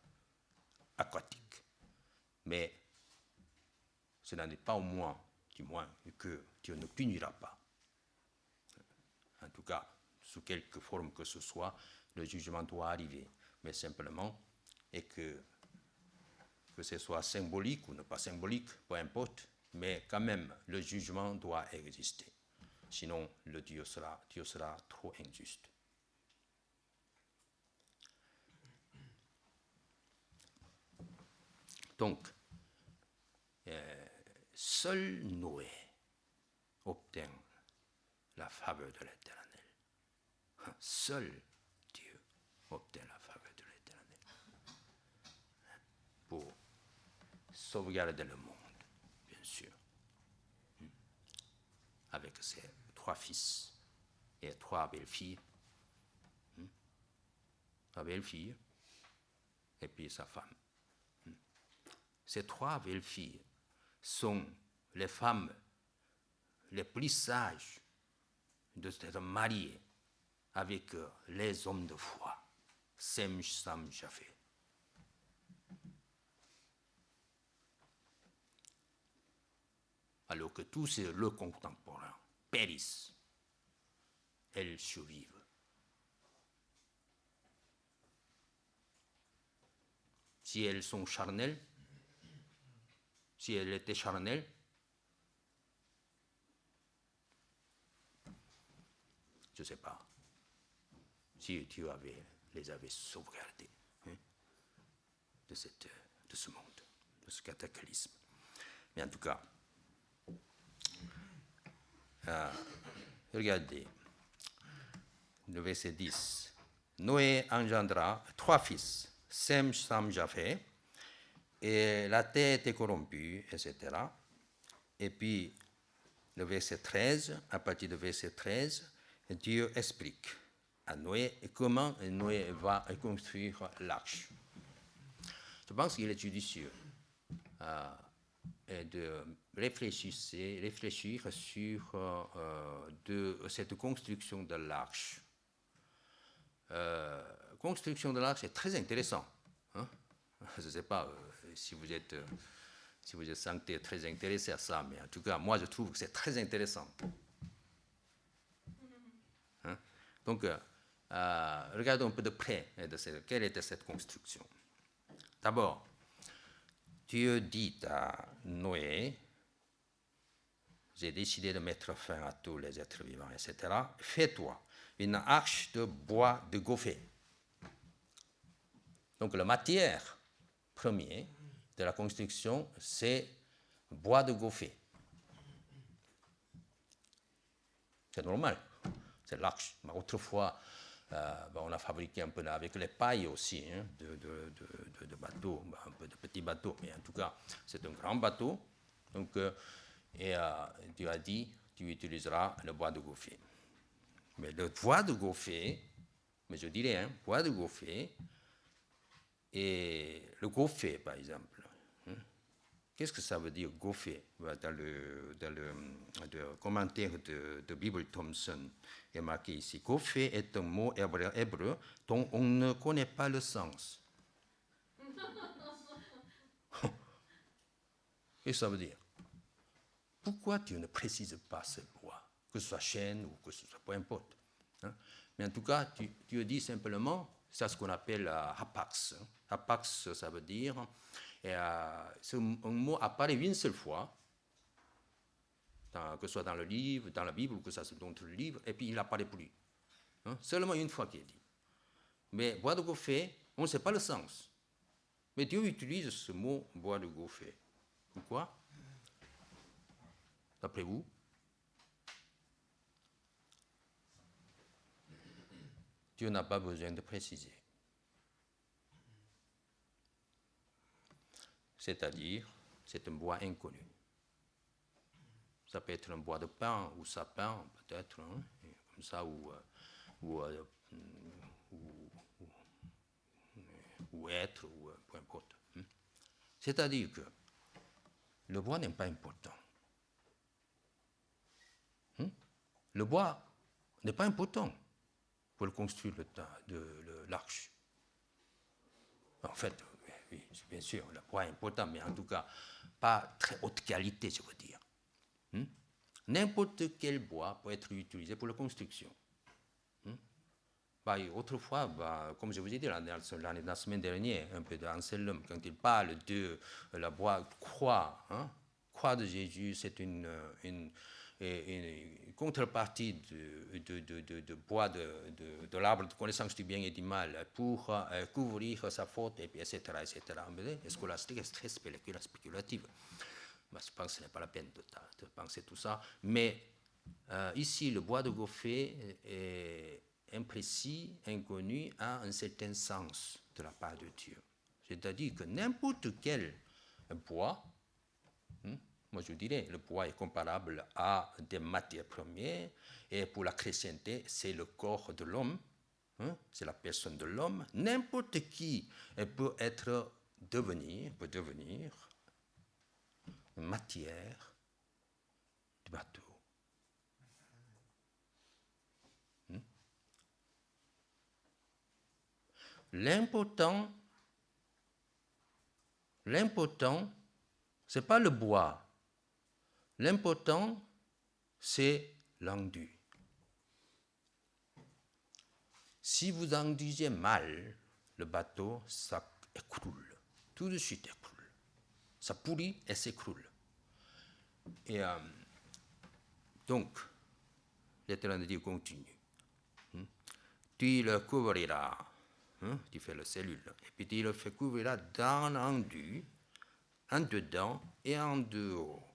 aquatique. Mais cela n'est pas au moins, du moins, que Dieu ne punira pas. En tout cas, sous quelque forme que ce soit, le jugement doit arriver. Mais simplement, et que ce soit symbolique ou pas symbolique, peu importe, mais quand même, le jugement doit exister. Sinon, Dieu sera trop injuste. Donc, seul Noé obtient la faveur de l'Éternel. Seul Dieu obtient la faveur de l'Éternel pour sauvegarder le monde, bien sûr. avec ses 3 fils et 3 belles-filles. Sa belle-fille et puis sa femme. Ces 3 belles-filles sont les femmes les plus sages de s'être mariées avec les hommes de foi, Sem, Sam, Japheth. Alors que tous leurs contemporains périssent, elles survivent. Si elles sont charnelles, si elles étaient charnelles, je ne sais pas si Dieu les avait sauvegardées de ce monde, de ce cataclysme. Mais en tout cas, regardez, le verset 10. Noé engendra 3 fils, Sem, Sam, Japheth, et la terre était corrompue, etc. Et puis, le verset 13, à partir du verset 13, Dieu explique à Noé comment Noé va construire l'arche. Je pense qu'il est judicieux de réfléchir sur cette construction de l'arche. Construction de l'arche est très intéressant. Hein? Je ne sais pas si vous êtes senti très intéressé à ça, mais en tout cas, moi, je trouve que c'est très intéressant. Hein? Donc, regardons un peu de près quelle était cette construction. D'abord, Dieu dit à Noé, j'ai décidé de mettre fin à tous les êtres vivants, etc. Fais-toi une arche de bois de gopher. Donc la matière première de la construction, c'est bois de gopher. C'est normal, c'est l'arche. Autrefois, on a fabriqué un peu avec les pailles aussi, hein, de bateaux, un peu de petits bateaux, mais en tout cas, c'est un grand bateau. Donc, Dieu a dit, tu utiliseras le bois de gopher. Mais le bois de gopher, mais je dirais, hein, bois de gopher, et le gopher, par exemple. Hein, qu'est-ce que ça veut dire, gopher? Dans le commentaire de Bible Thompson, il est marqué ici, gopher est un mot hébreu dont on ne connaît pas le sens. Qu'est-ce que ça veut dire? Pourquoi Dieu ne précise pas ce bois, que ce soit chêne ou que ce soit peu importe, hein? Mais en tout cas, Dieu dit simplement, c'est ce qu'on appelle hapax. Hapax, ça veut dire, un mot apparaît une seule fois, que ce soit dans le livre, dans la Bible, ou que ce soit dans d'autres livres, et puis il n'apparaît plus. Hein? Seulement une fois qu'il est dit. Mais bois de gopher, on ne sait pas le sens. Mais Dieu utilise ce mot bois de gopher. Pourquoi? D'après vous? Dieu n'a pas besoin de préciser. C'est-à-dire, c'est un bois inconnu. Ça peut être un bois de pin ou sapin, peut-être, hein, comme ça, ou être, ou peu importe. Hein. C'est-à-dire que le bois n'est pas important. Hein? Le bois n'est pas important pour construire l'arche. En fait, oui, bien sûr, le bois est important, mais en tout cas, pas très haute qualité, je veux dire. N'importe quel bois peut être utilisé pour la construction. Autrefois, comme je vous ai dit la semaine dernière, un peu d'Anselme, quand il parle de la bois croix, hein, croix de Jésus, c'est une contrepartie de bois de l'arbre de connaissance du bien et du mal pour couvrir sa faute, et puis, etc. Et scolastique est très spéculative. Je pense que ce n'est pas la peine de penser tout ça. Mais ici, le bois de gopher est imprécis, inconnu, a un certain sens de la part de Dieu. C'est-à-dire que n'importe quel bois, moi je dirais, le bois est comparable à des matières premières, et pour la chrétienté, c'est le corps de l'homme, hein, c'est la personne de l'homme. N'importe qui peut devenir matière du bateau. L'important, ce n'est pas le bois. L'important, c'est l'enduit. Si vous enduisez mal le bateau, ça écroule. Tout de suite écroule. Ça pourrit et s'écroule. Et donc, l'Éternel de Dieu continue. Tu le couvriras. Tu fais la cellule. Et puis tu le fais couvrir d'un enduit, en dedans et en dehors.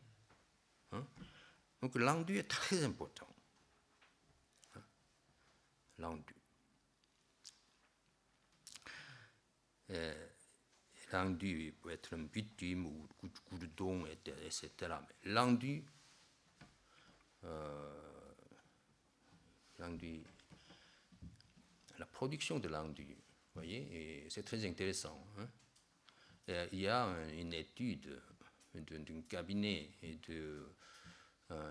Donc l'enduit est très important. L'enduit. L'enduit peut être un bitume ou goudron, etc. Mais l'enduit, la production de l'enduit, vous voyez, c'est très intéressant. Il y a une étude d'un cabinet et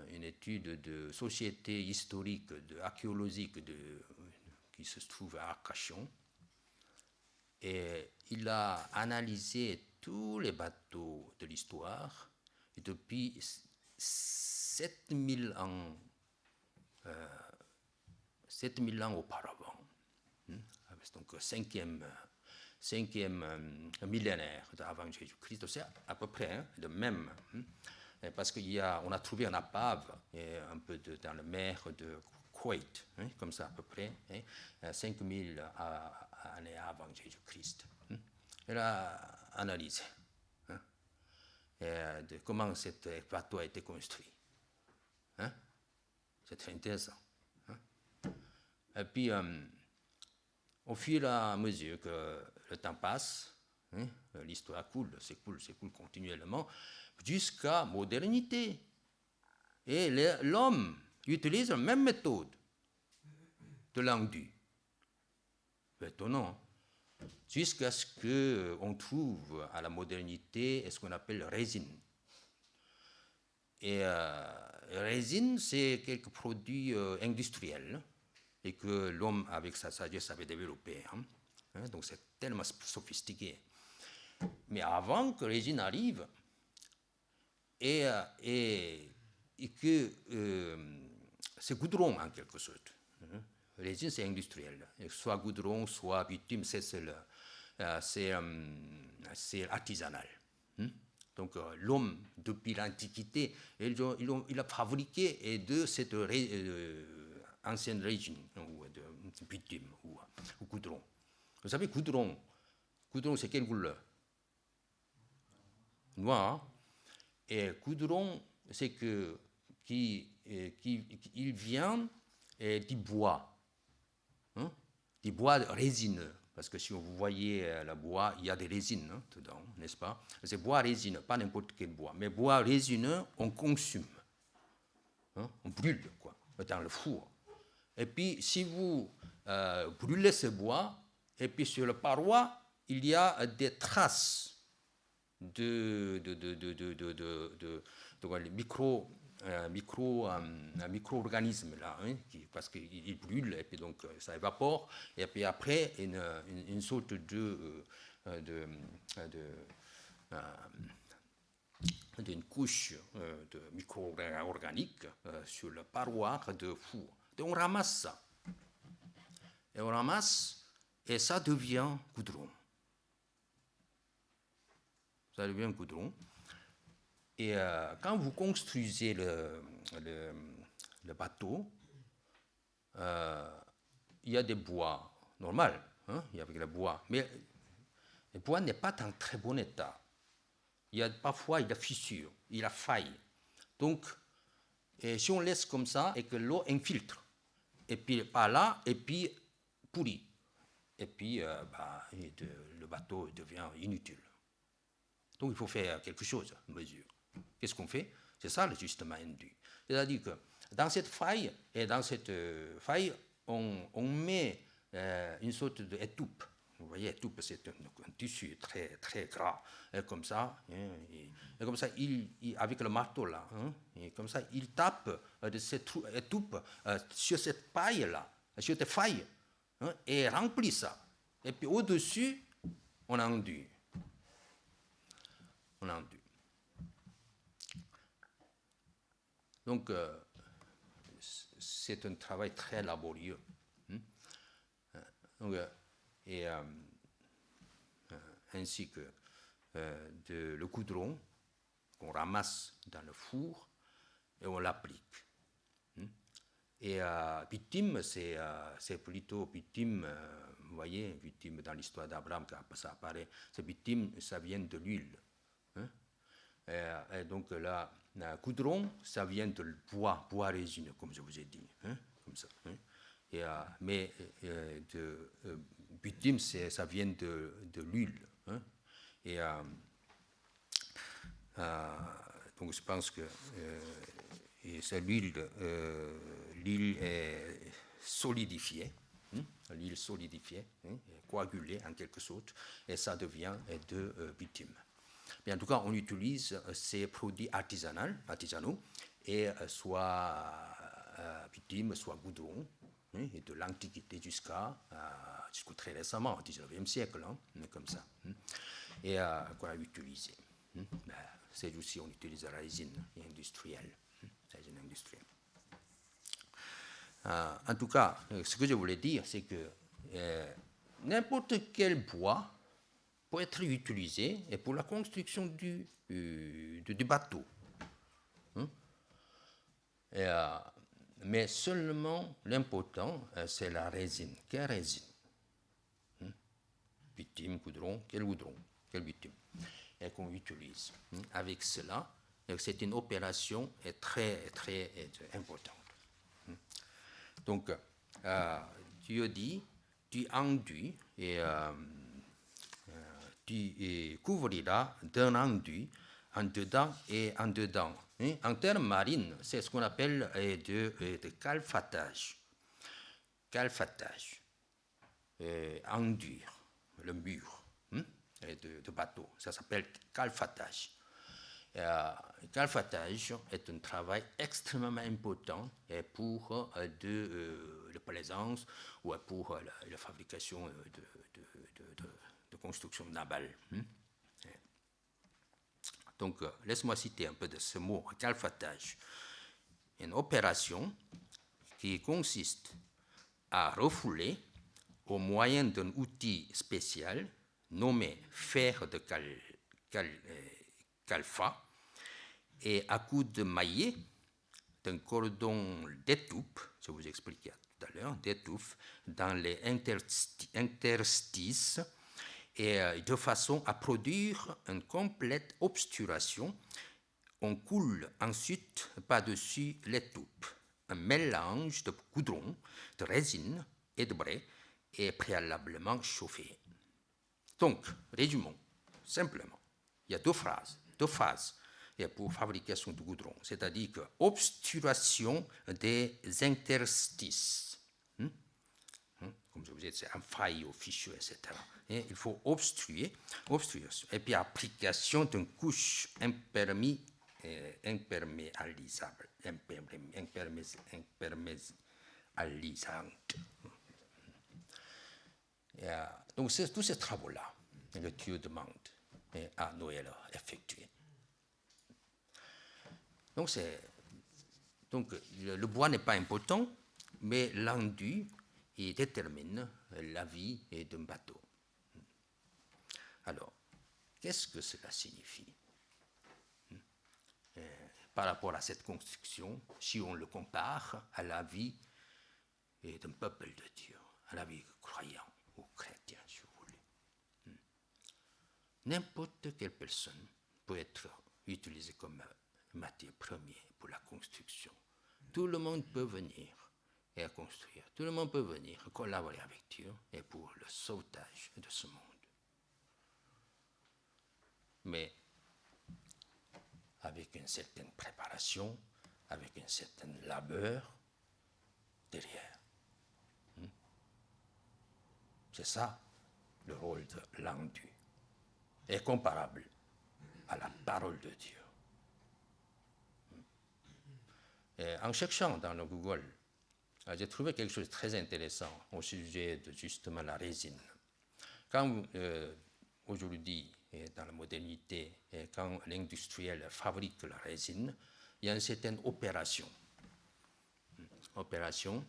une étude de société historique, archéologique qui se trouve à Arcachon. Et il a analysé tous les bateaux de l'histoire et depuis 7000 ans, 7000 ans auparavant, donc cinquième millénaire avant Jésus-Christ, c'est à peu près le même, parce qu'on a trouvé un épave un peu dans la mer de Kuwait, comme ça à peu près, 5000 années avant Jésus-Christ. Elle a analysé de comment cet bateau a été construit. C'est très intéressant. Et puis, au fur et à mesure que le temps passe, l'histoire s'écoule continuellement, jusqu'à modernité. Et l'homme utilise la même méthode de l'enduit. C'est étonnant. Jusqu'à ce qu'on trouve à la modernité ce qu'on appelle résine. Et résine, c'est quelques produits industriels et que l'homme, avec sa sagesse, avait développé. Donc c'est tellement sophistiqué. Mais avant que résine arrive, et que c'est goudron en quelque sorte. Résine, c'est industriel. Soit goudron, soit bitume, c'est artisanal. Donc l'homme, depuis l'Antiquité, il a fabriqué de cette ancienne résine, ou de bitume, ou goudron. Vous savez, goudron, c'est quelle couleur? Noir. Et goudron, c'est qu'il vient du bois. Du bois résineux. Parce que si vous voyez le bois, il y a des résines dedans, n'est-ce pas? C'est bois résineux, pas n'importe quel bois. Mais bois résineux, on consomme. On brûle, quoi, dans le four. Et puis, si vous brûlez ce bois, et puis sur la paroi, il y a des traces de micro-organismes là, parce qu'ils brûlent et puis donc ça évapore et puis après une sorte d'une couche de micro-organiques sur la paroi de four. Et on ramasse ça. Et ça devient goudron. Ça devient goudron. Et quand vous construisez le bateau, il y a des bois normal, il y a avec le bois, mais le bois n'est pas en très bon état. Parfois, il y a fissure, il y a faille. Donc, si on laisse comme ça et que l'eau infiltre, et puis par là, et puis pourrit, et puis le bateau devient inutile. Donc il faut faire quelque chose, mesure. Qu'est-ce qu'on fait? C'est ça l'ajustement indu. C'est-à-dire que dans cette faille, on met une sorte d'étoupe. Vous voyez, étoupe, c'est un tissu très, très gras, et comme ça, et comme ça, avec le marteau là, et comme ça, il tape de cette étoupe sur cette paille-là, sur cette faille, et remplit ça. Et puis au-dessus, on enduit. On enduit. Donc, c'est un travail très laborieux. Donc, ainsi que le goudron qu'on ramasse dans le four et on l'applique. Et victime, c'est plutôt victime, vous voyez, victime dans l'histoire d'Abraham, ça apparaît, c'est victime, ça vient de l'huile. Et donc là, goudron, ça vient de bois résineux, comme je vous ai dit, comme ça. Mais victime, ça vient de l'huile. Et donc je pense que l'huile est solidifiée, l'huile solidifiée, coagulée en quelque sorte, et ça devient de bitume. Mais en tout cas, on utilise ces produits artisanaux, et soit bitume, soit goudron, et de l'Antiquité jusqu'au très récemment, au XIXe siècle, comme ça, et qu'on a utilisé. C'est aussi, on utilise la résine industrielle. En tout cas, ce que je voulais dire, c'est que n'importe quel bois peut être utilisé pour la construction du bateau. Mais seulement l'important, c'est la résine. Quelle résine? Bitume, goudron, quel bitume? Et qu'on utilise. Avec cela, c'est une opération très, très importante. Donc, Dieu dit, tu enduis et tu couvriras d'un enduit en dedans et en dedans. En termes marines, c'est ce qu'on appelle de calfatage. Calfatage. Enduire le mur de bateau. Ça s'appelle calfatage. Calfatage est un travail extrêmement important pour de plaisance ou pour la fabrication de construction navale. Donc, laisse-moi citer un peu de ce mot, calfatage. Une opération qui consiste à refouler au moyen d'un outil spécial nommé fer de calfa et à coups de maillet d'un cordon d'étoupe, je vous expliquais tout à l'heure, d'étoupe dans les interstices et de façon à produire une complète obturation. On coule ensuite par-dessus l'étoupe un mélange de goudron, de résine et de brai est préalablement chauffé. Donc, résumons simplement. Il y a deux phases pour fabrication de goudron, c'est-à-dire que obturation des interstices. Comme je vous ai dit, c'est un faille au fichu, etc. Et il faut obstruer, et puis application d'une couche imperméabilisable, imperméabilisante. Donc tous ces travaux-là, le Dieu demande à Noé effectuer. Donc le bois n'est pas important, mais l'enduit détermine la vie d'un bateau. Alors, qu'est-ce que cela signifie par rapport à cette construction, si on le compare à la vie d'un peuple de Dieu, à la vie croyant ou chrétien, si vous voulez. N'importe quelle personne peut être utilisée comme matière première pour la construction. Tout le monde peut venir et construire. Tout le monde peut venir collaborer avec Dieu et pour le sauvetage de ce monde. Mais avec une certaine préparation, avec un certain labeur derrière. C'est ça le rôle de l'enduit, est comparable à la parole de Dieu. Et en cherchant dans le Google, j'ai trouvé quelque chose de très intéressant au sujet de justement la résine. Quand aujourd'hui, dans la modernité, quand l'industriel fabrique la résine, il y a une certaine opération. Opération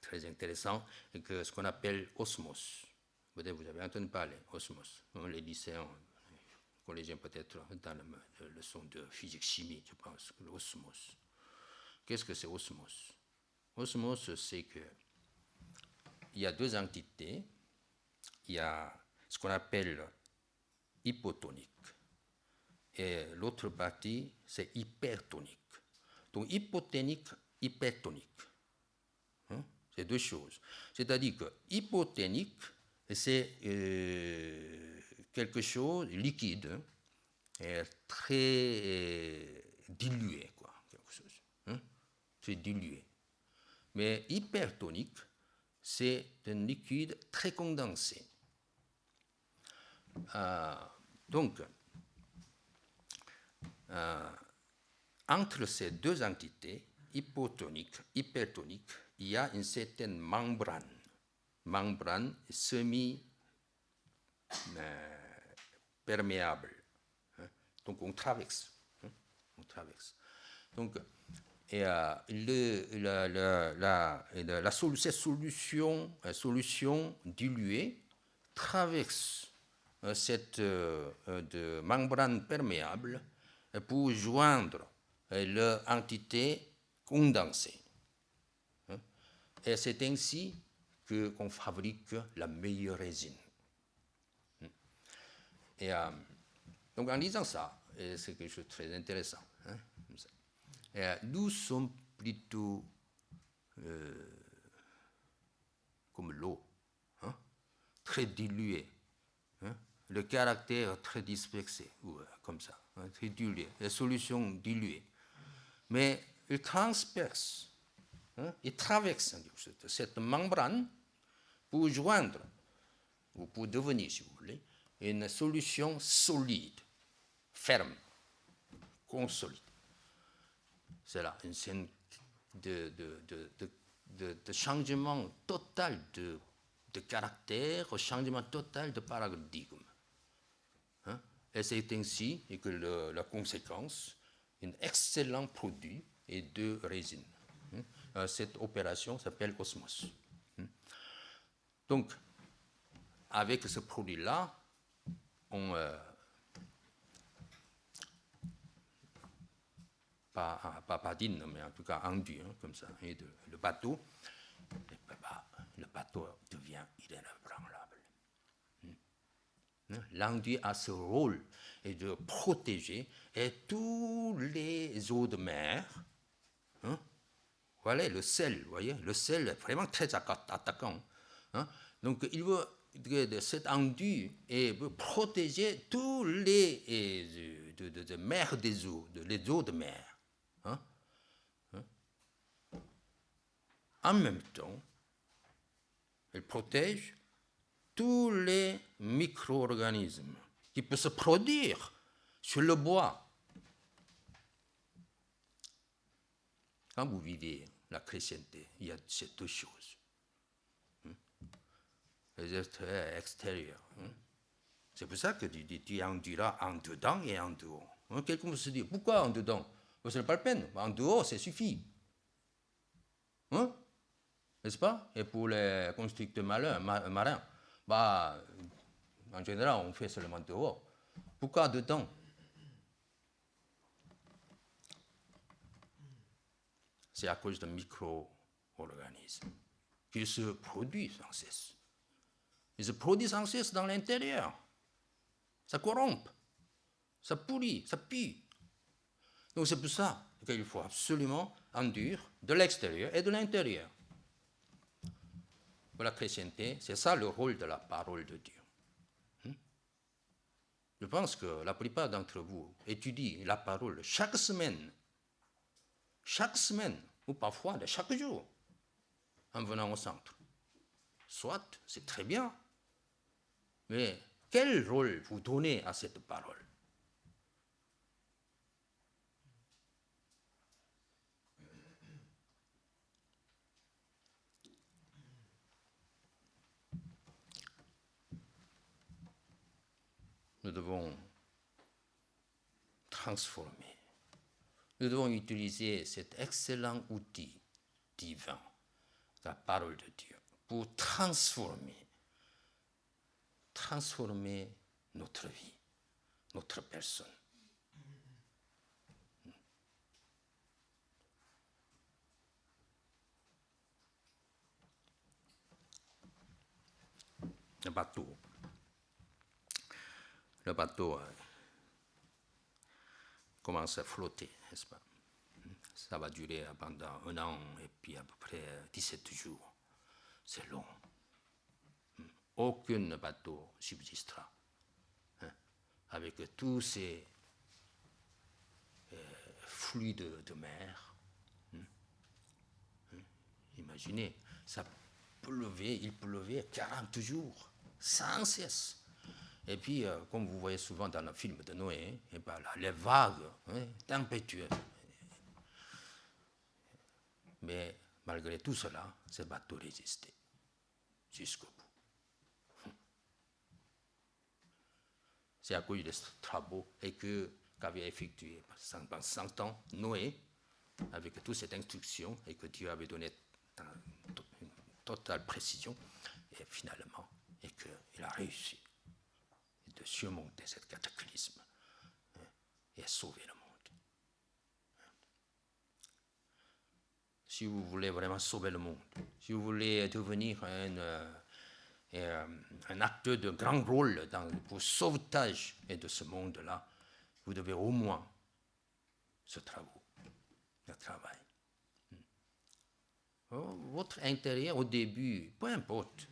très intéressante, que ce qu'on appelle osmose. Peut-être vous avez entendu parler, osmose. Les lycéens, les collégiens peut-être dans la leçon de physique-chimie, je pense, l'osmose. Qu'est-ce que c'est osmose? Osmose, c'est qu'il y a deux entités. Il y a ce qu'on appelle hypotonique et l'autre partie, c'est hypertonique. Donc hypotonique, hypertonique. C'est deux choses. C'est-à-dire que hypotonique, c'est quelque chose de liquide, très dilué, quoi, quelque chose. C'est dilué. Mais hypertonique, c'est un liquide très condensé. Donc, entre ces deux entités, hypotonique, hypertonique, il y a une certaine membrane semi-perméable. Donc on traverse. Donc, et cette solution diluée traverse cette membrane perméable pour joindre l'entité condensée. Et c'est ainsi qu'on fabrique la meilleure résine. Et donc en disant ça, c'est quelque chose de très intéressant. Nous sommes plutôt comme l'eau, très diluée. Le caractère très dispersé, ou comme ça, très dilué, la solution diluée. Mais il transperce, il traverse cette membrane pour joindre, ou pour devenir, si vous voulez, une solution solide, ferme, consolide. C'est là une scène de changement total de caractère, changement total de paradigme. Et c'est ainsi que la conséquence, un excellent produit et de résine. Cette opération s'appelle osmose. Donc, avec ce produit-là, on pas padine, mais en tout cas enduit, comme ça, et le bateau devient inébranlable. L'enduit a ce rôle et de protéger et tous les eaux de mer. Voilà le sel, vous voyez, le sel est vraiment très attaquant. Donc il veut cet enduit et veut protéger tous les de mer des eaux, les eaux de mer. En même temps, il protège tous les micro-organismes qui peuvent se produire sur le bois. Quand vous vivez la chrétienté, il y a ces deux choses. Les extérieurs. C'est pour ça que tu enduiras en dedans et en dehors. Quelqu'un se dit, pourquoi en dedans? Ce n'est pas la peine. En dehors, ça suffit. N'est-ce pas? Et pour les constructeurs marins, en général, on fait seulement dehors. Pourquoi dedans? C'est à cause de micro-organismes qui se produisent sans cesse. Ils se produisent sans cesse dans l'intérieur. Ça corrompt, ça pourrit, ça pue. Donc c'est pour ça qu'il faut absolument enduire de l'extérieur et de l'intérieur. Pour la chrétienté, c'est ça le rôle de la parole de Dieu. Je pense que la plupart d'entre vous étudient la parole chaque semaine, ou parfois chaque jour, en venant au centre. Soit, c'est très bien, mais quel rôle vous donnez à cette parole? Nous devons transformer. Nous devons utiliser cet excellent outil divin, la parole de Dieu, pour transformer notre vie, notre personne. Le bateau commence à flotter, n'est-ce pas? Ça va durer pendant 1 an et puis à peu près 17 jours. C'est long. Aucun bateau subsistera. Avec tous ces fluides de mer. Imaginez, il pleuvait 40 jours, sans cesse. Et puis, comme vous voyez souvent dans le film de Noé, et ben là, les vagues tempétueuses. Mais malgré tout cela, ce bateau résistait jusqu'au bout. C'est à cause des travaux qu'avait effectué pendant 100 ans Noé, avec toute cette instruction, et que Dieu avait donné une totale précision, et finalement, et qu'il a réussi de surmonter cette cataclysme et à sauver le monde. Si vous voulez vraiment sauver le monde, si vous voulez devenir un acteur de grand rôle pour le sauvetage de ce monde-là, vous devez au moins ce travail. Votre intérieur, au début, peu importe.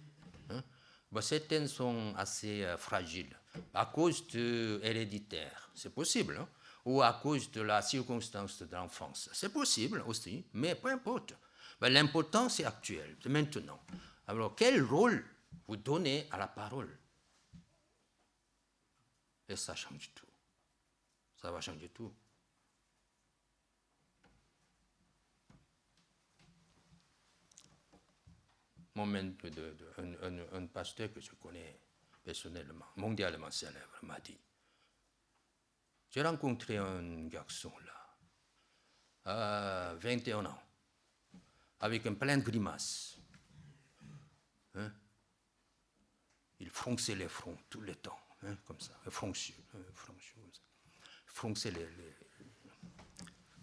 Certaines sont assez fragiles à cause de héréditaire, c'est possible, ou à cause de la circonstance de l'enfance, c'est possible aussi, mais peu importe. L'important, c'est actuel, c'est maintenant. Alors, quel rôle vous donnez à la parole? Et ça change tout. Ça va changer tout. Un pasteur que je connais personnellement, mondialement célèbre, m'a dit, j'ai rencontré un garçon là, à 21 ans, avec un plein de grimaces. Il fronçait les fronts tout le temps, comme ça, fronçait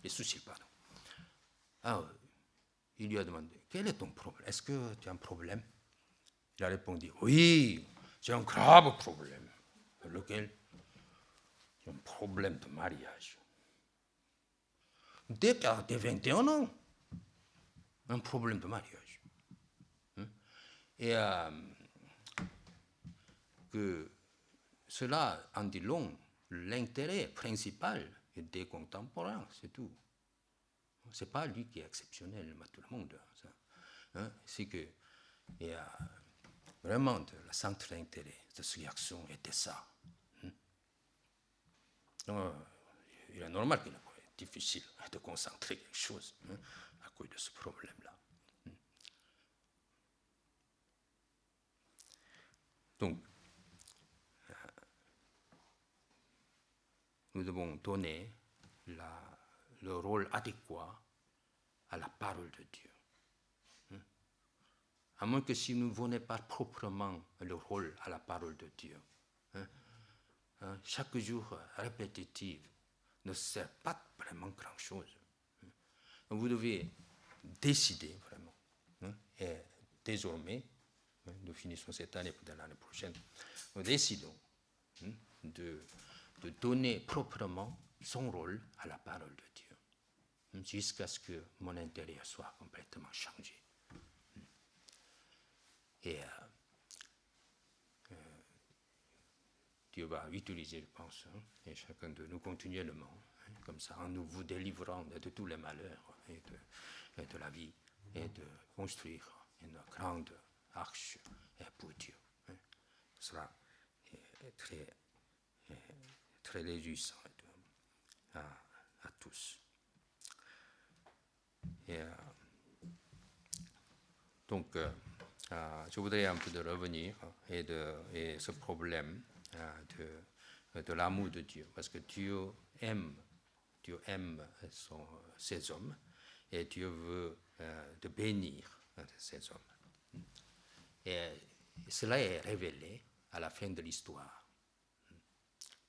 les sourcils, pardon. Alors, il lui a demandé, quel est ton problème? Est-ce que tu as un problème? Il a répondu, oui, j'ai un grave problème. Lequel? J'ai un problème de mariage. Dès 21 ans, un problème de mariage. Et que cela en dit long, l'intérêt principal des contemporains, c'est tout. Ce n'est pas lui qui est exceptionnel, mais tout le monde. C'est que il y a vraiment le centre d'intérêt de ce garçon était ça. Donc, il est normal qu'il soit difficile de concentrer quelque chose à cause de ce problème-là. Donc, nous devons donner le rôle adéquat à la parole de Dieu. À moins que si nous ne donnons pas proprement le rôle à la parole de Dieu, chaque jour répétitif ne sert pas vraiment grand-chose. Vous devez décider vraiment. Et désormais, nous finissons cette année pour l'année prochaine, nous décidons de donner proprement son rôle à la parole de Dieu, jusqu'à ce que mon intérieur soit complètement changé. Et Dieu va utiliser, je pense, et chacun de nous continuellement, comme ça, en nous vous délivrant de tous les malheurs et de la vie, et de construire une grande arche pour Dieu. Ce sera très, très réjouissant à tous. Et, donc, je voudrais un peu de revenir et ce problème de l'amour de Dieu, parce que Dieu aime ses hommes, et Dieu veut de bénir ces hommes. Et cela est révélé à la fin de l'histoire,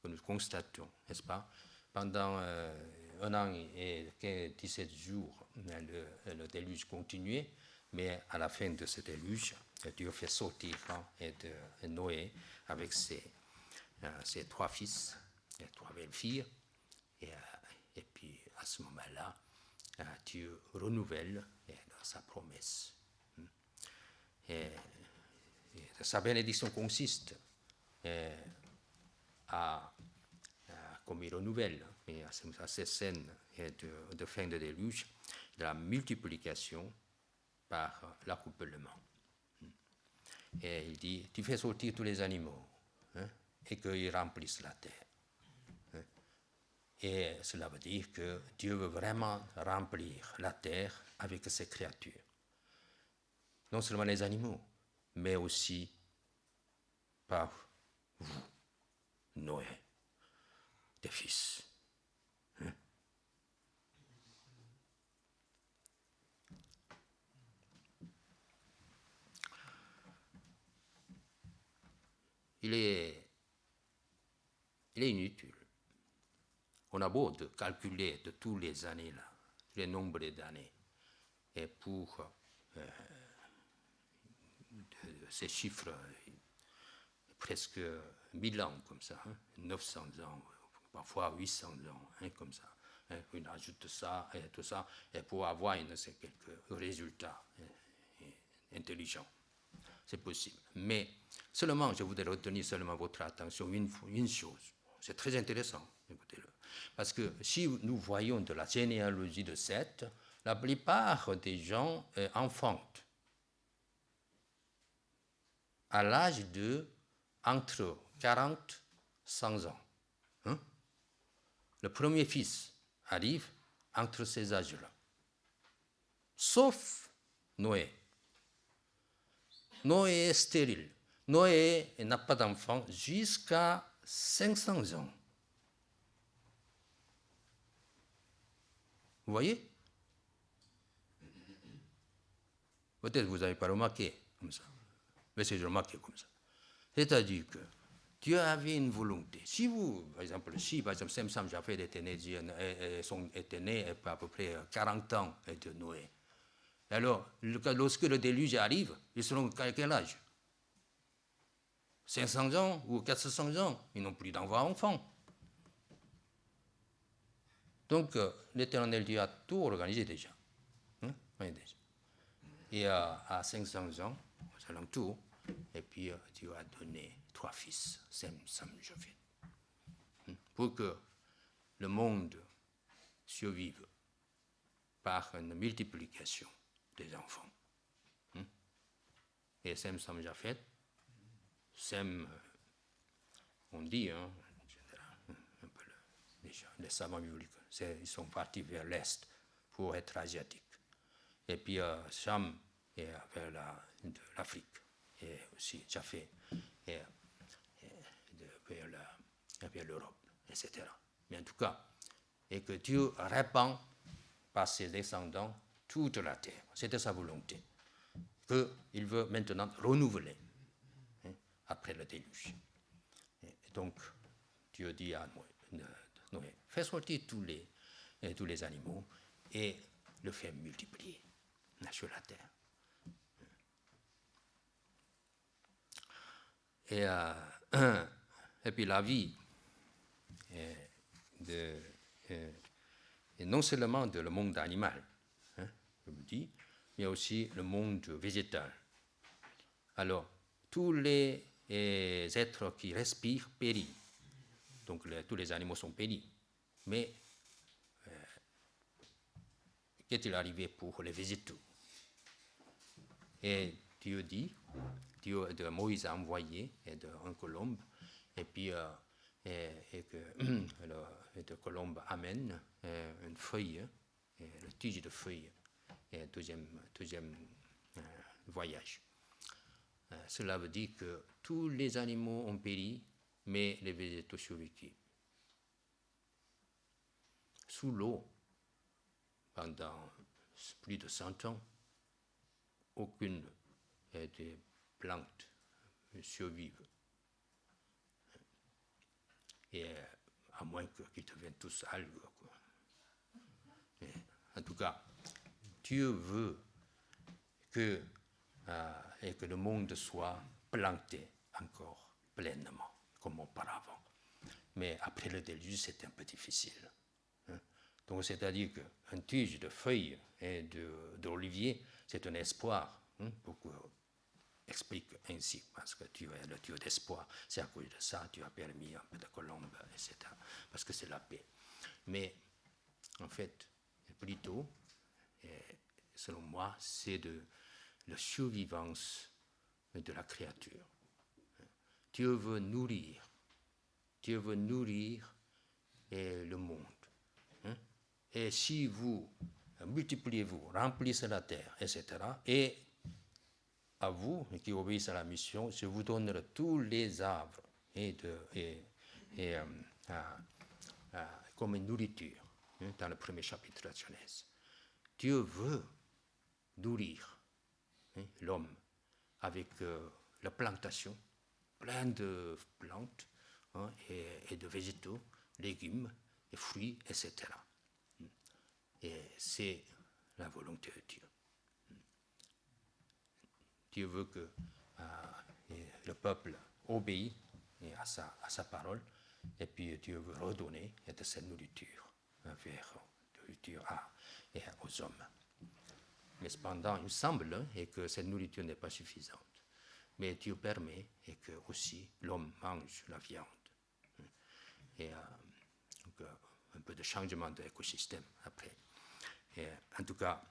que nous constatons, n'est-ce pas? Pendant 1 an et 17 jours, le déluge continuait, mais à la fin de ce déluge, Dieu fait sortir de Noé avec ses 3 fils et 3 belles-filles, et puis à ce moment-là, Dieu renouvelle sa promesse. Et sa bénédiction consiste comme il renouvelle à ces scènes de fin de déluge, de la multiplication par l'accouplement. Et il dit, tu fais sortir tous les animaux, et qu'ils remplissent la terre. Et cela veut dire que Dieu veut vraiment remplir la terre avec ses créatures. Non seulement les animaux, mais aussi par vous, Noé, tes fils. Il est inutile. On a beau de calculer de tous les années, là, les nombres d'années, et pour ces chiffres, presque 1000 ans comme ça, 900 ans, parfois 800 ans, comme ça. On ajoute ça et tout ça, et pour avoir quelques résultats intelligents. C'est possible. Mais seulement, je voudrais retenir seulement votre attention une chose. C'est très intéressant, écoutez-le. Parce que si nous voyons de la généalogie de Seth, la plupart des gens enfantent à l'âge de entre 40 et 100 ans. Le premier fils arrive entre ces âges-là. Sauf Noé. Noé est stérile. Noé n'a pas d'enfant jusqu'à 500 ans. Vous voyez? Peut-être vous n'avez pas remarqué comme ça. Mais c'est remarqué comme ça. C'est-à-dire que Dieu avait une volonté. Si par exemple, Sem Sam Japheth était né à peu près 40 ans de Noé, alors lorsque le déluge arrive, ils seront à quel âge? 500 ans ou 400 ans, ils n'ont plus d'enfants. Donc l'Éternel Dieu a tout organisé déjà. Et à 500 ans, aux alentours, et puis Dieu a donné 3 fils, Sem, Sam, Japheth, pour que le monde survive par une multiplication des enfants. Et Sem, Sam, Japheth, Sem, on dit, en général, un peu les savants bibliques, ils sont partis vers l'Est pour être asiatiques. Et puis Sam est vers l'Afrique, et aussi Japheth est vers l'Europe, etc. Mais en tout cas, et que Dieu répand par ses descendants toute la terre. C'était sa volonté, qu'il veut maintenant renouveler après le déluge. Et donc, Dieu dit à Noé, fais sortir tous les animaux et le fait multiplier sur la terre. Et puis la vie, et non seulement le monde animal, je vous dis, mais aussi le monde végétal. Alors, tous les et les êtres qui respirent périssent. Donc tous les animaux sont péris. Mais qu'est-il arrivé pour les végétaux? Et Dieu dit, Dieu de Moïse a envoyé une colombe, et puis la colombe amène une feuille, le tige de feuille, et deuxième voyage. Cela veut dire que tous les animaux ont péri, mais les végétaux survécu. Sous l'eau, pendant plus de 100 ans, aucune des plantes survivent. Et à moins qu'ils deviennent tous algues. En tout cas, Dieu veut que le monde soit planté encore pleinement, comme auparavant. Mais après le déluge, c'est un peu difficile. Donc, c'est-à-dire qu'un tige de feuilles et d'olivier, c'est un espoir. Beaucoup expliquent ainsi, parce que Dieu est le Dieu d'espoir. C'est à cause de ça Dieu a permis un peu de colombes, etc. Parce que c'est la paix. Mais, en fait, plutôt, selon moi, c'est de la survivance de la créature. Dieu veut nourrir le monde. Et si vous multipliez-vous, remplissez la terre, etc., et à vous qui obéissez à la mission, je vous donnerai tous les arbres comme une nourriture, dans le premier chapitre de la Genèse. Dieu veut nourrir l'homme avec la plantation, plein de plantes et de végétaux, légumes et fruits, etc. Et c'est la volonté de Dieu. Dieu veut que le peuple obéisse à sa parole, et puis Dieu veut redonner de cette nourriture aux hommes. Mais cependant, il semble que cette nourriture n'est pas suffisante. Mais Dieu permet que aussi l'homme mange la viande. Et donc, un peu de changement de l'écosystème après. Et, en tout cas,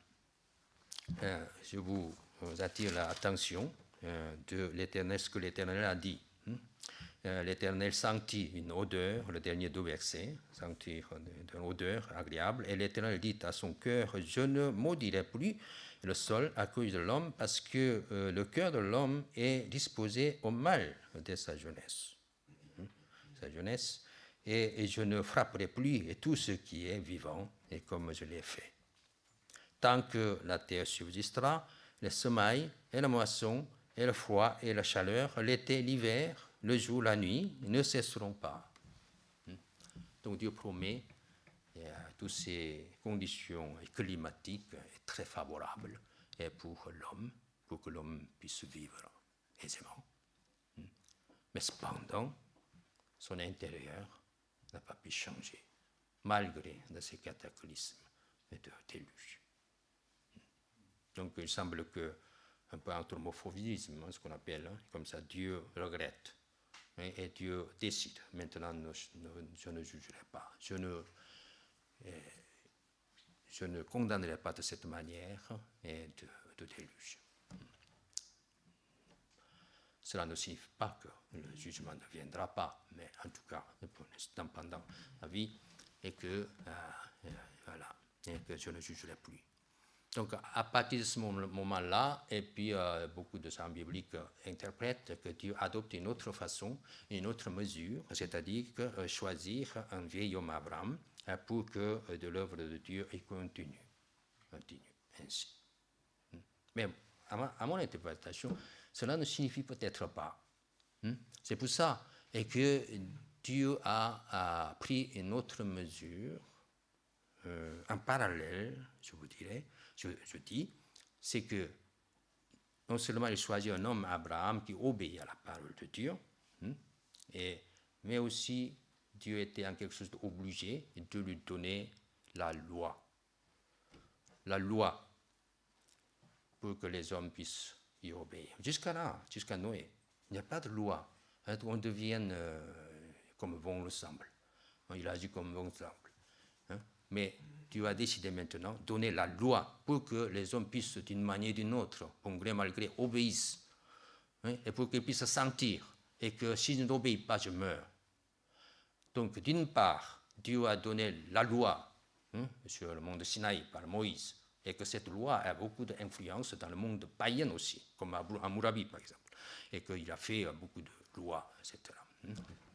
je vous attire l'attention de l'Éternel, ce que l'Éternel a dit. L'Éternel sentit une odeur, le dernier deux versets, sentit une odeur agréable, et l'Éternel dit à son cœur, je ne maudirai plus le sol à cause de l'homme, parce que le cœur de l'homme est disposé au mal de sa jeunesse. Et je ne frapperai plus tout ce qui est vivant, et comme je l'ai fait. Tant que la terre subsistera, les semailles et la moisson, et le froid et la chaleur, l'été, l'hiver, le jour, la nuit, ne cesseront pas. Donc Dieu promet toutes ces conditions climatiques très favorables pour l'homme, pour que l'homme puisse vivre aisément. Mais cependant, son intérieur n'a pas pu changer, malgré ces cataclysmes de déluge. Donc il semble que un peu anthropomorphisme, ce qu'on appelle, comme ça, Dieu regrette. Et Dieu décide. Maintenant, je ne jugerai pas. Je ne condamnerai pas de cette manière de déluge. Cela ne signifie pas que le jugement ne viendra pas, mais en tout cas, pour l'instant, pendant la vie, et que je ne jugerai plus. Donc, à partir de ce moment-là, et puis beaucoup de saints bibliques interprètent que Dieu adopte une autre façon, une autre mesure, c'est-à-dire choisir un vieil homme Abraham pour que de l'œuvre de Dieu continue ainsi. Mais à mon interprétation, cela ne signifie peut-être pas. C'est pour ça que Dieu a pris une autre mesure, en parallèle, je vous dirais, je dis, c'est que non seulement il choisit un homme, Abraham, qui obéit à la parole de Dieu, mais aussi Dieu était en quelque chose obligé de lui donner la loi. La loi pour que les hommes puissent y obéir. Jusqu'à là, jusqu'à Noé. Il n'y a pas de loi. On devienne comme bon le semble. Il agit comme bon le semble. Mais Dieu a décidé maintenant de donner la loi pour que les hommes puissent, d'une manière ou d'une autre, bon gré mal gré, obéissent. Et pour qu'ils puissent sentir. Et que si je n'obéis pas, je meurs. Donc, d'une part, Dieu a donné la loi sur le monde de Sinaï par Moïse, et que cette loi a beaucoup d'influence dans le monde païen aussi, comme à Hammurabi par exemple, et qu'il a fait beaucoup de lois, etc.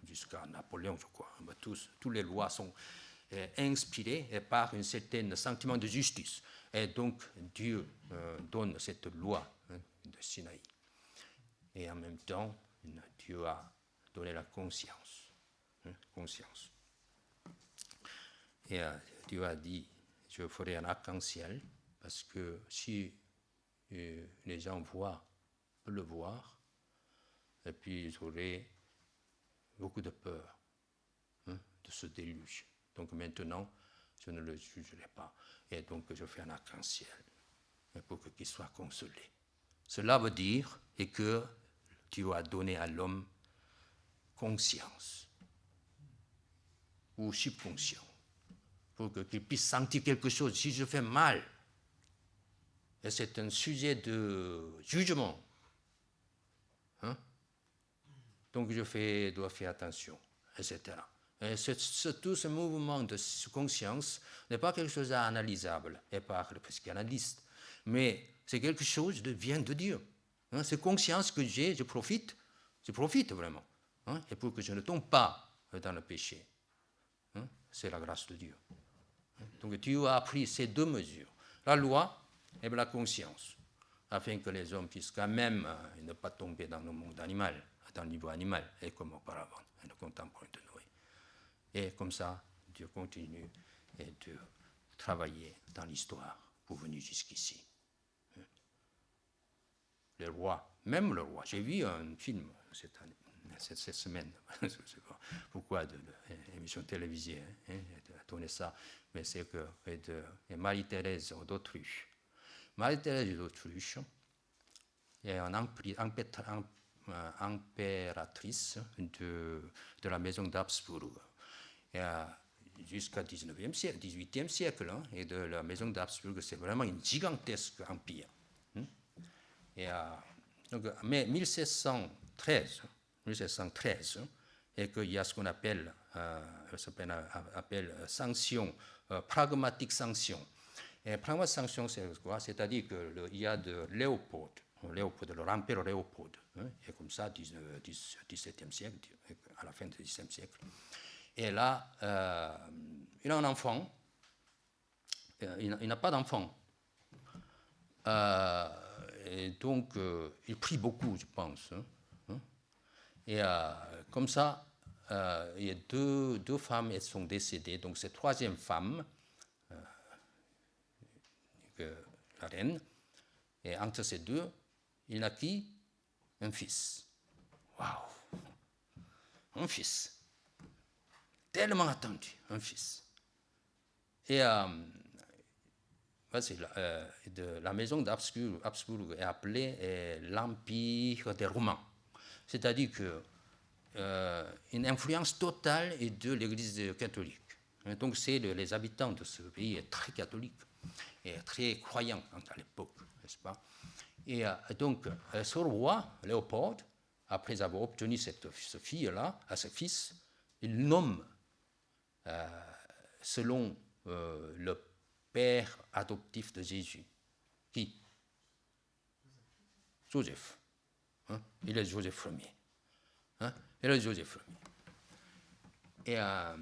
Jusqu'à Napoléon, je crois. Toutes les lois sont inspirées par un certain sentiment de justice. Et donc, Dieu donne cette loi de Sinaï. Et en même temps, Dieu a donné la conscience. Conscience. Et Dieu a dit, je ferai un arc-en-ciel, parce que si les gens peuvent le voir, et puis ils auraient beaucoup de peur de ce déluge. Donc maintenant, je ne le jugerai pas. Et donc je fais un arc-en-ciel pour qu'il soit consolé. Cela veut dire que Dieu a donné à l'homme conscience ou subconscient, pour qu'il puisse sentir quelque chose. Si je fais mal, et c'est un sujet de jugement, donc je dois faire attention, etc. Et tout ce mouvement de conscience n'est pas quelque chose d'analysable et par le psychanalyste, mais c'est quelque chose qui vient de Dieu. C'est conscience que j'ai, je profite vraiment, et pour que je ne tombe pas dans le péché. C'est la grâce de Dieu. Donc Dieu a pris ces deux mesures, la loi et la conscience, afin que les hommes puissent quand même ne pas tomber dans le monde animal, dans le niveau animal, et comme auparavant, le contemporain de Noé. Et comme ça, Dieu continue de travailler dans l'histoire pour venir jusqu'ici. Les rois, même le roi, j'ai vu un film cette semaine, je ne sais pas pourquoi, de l'émission télévisée, a donné ça, mais c'est que Marie-Thérèse d'Autriche. Marie-Thérèse d'Autriche est une impératrice de la maison d'Habsbourg. Jusqu'au 19e siècle, 18e siècle, et de la maison d'Habsbourg, c'est vraiment un gigantesque empire. Mais 1713, et qu'il y a ce qu'on appelle, sanction, pragmatique sanction. Et pragmatique sanction, c'est quoi? C'est-à-dire qu'il y a de Léopold, l'empereur Léopold, et comme ça, 17e siècle, à la fin du 17e siècle. Et là, il a un enfant, il n'a pas d'enfant. Et donc, il prie beaucoup, je pense. Et comme ça, il y a deux femmes, elles sont décédées. Donc, cette troisième femme, la reine, et entre ces deux, il naquit un fils. Waouh! Un fils. Tellement attendu, un fils. Et la maison d'Habsbourg est appelée l'Empire des Romains. C'est-à-dire qu'une influence totale est de l'Église catholique. Donc les habitants de ce pays sont très catholiques et très croyants à l'époque, n'est-ce pas? Et donc ce roi, Léopold, après avoir obtenu ce fille-là, ce fils, il nomme selon le père adoptif de Jésus. Qui? Joseph. Il est Joseph Ier. Il est Joseph Ier.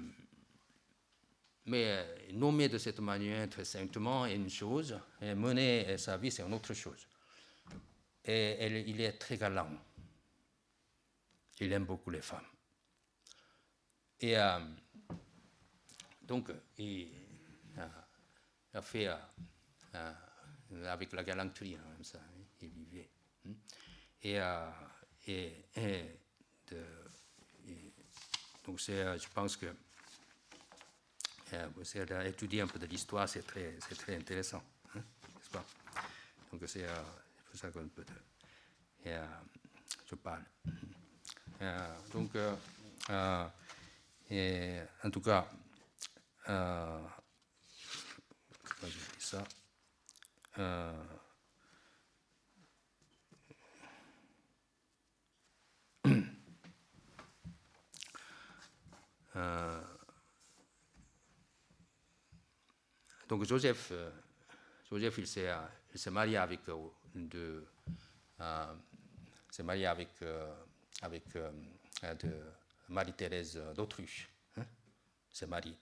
Mais nommer de cette manière très simplement est une chose, et mener sa vie c'est une autre chose. Et il est très galant. Il aime beaucoup les femmes. Et donc, il a fait avec la galanterie, comme ça, il vivait. Donc, je pense que étudier un peu de l'histoire, c'est très intéressant, n'est-ce pas? Donc, c'est pour ça qu'on peut. je parle. Donc, et en tout cas, je dis ça. Donc Joseph, il s'est marié avec de Marie-Thérèse d'Autriche. Hein, s'est marié.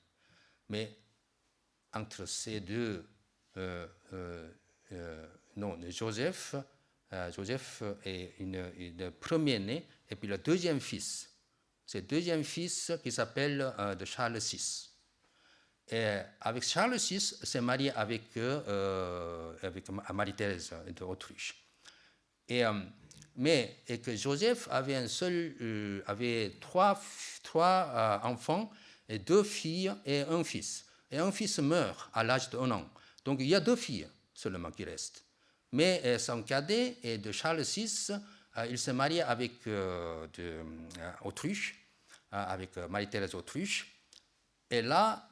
Mais entre ces deux, non, Joseph est une premier-né, et puis le deuxième fils. C'est le deuxième fils qui s'appelle de Charles VI. Et avec Charles VI, s'est marié avec Marie-Thérèse d'Autriche. Mais que Joseph avait avait trois enfants, et 2 filles et un fils. Et un fils meurt à l'âge d'1 an. Donc il y a 2 filles seulement qui restent. Mais son cadet est de Charles VI. Il s'est marié avec Autriche, avec Marie-Thérèse d'Autriche. Et là,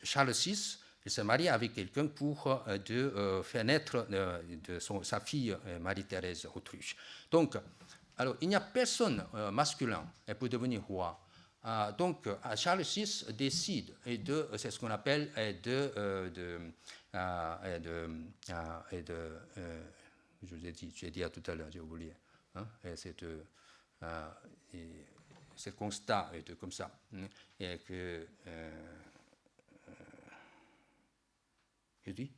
Charles VI, il s'est marié avec quelqu'un pour faire naître sa fille Marie-Thérèse d'Autriche. Donc, alors, il n'y a personne masculin pour devenir roi. Donc, Charles VI décide, c'est ce qu'on appelle je vous ai dit tout à l'heure, j'ai oublié, hein, c'est le constat comme ça, et que je dis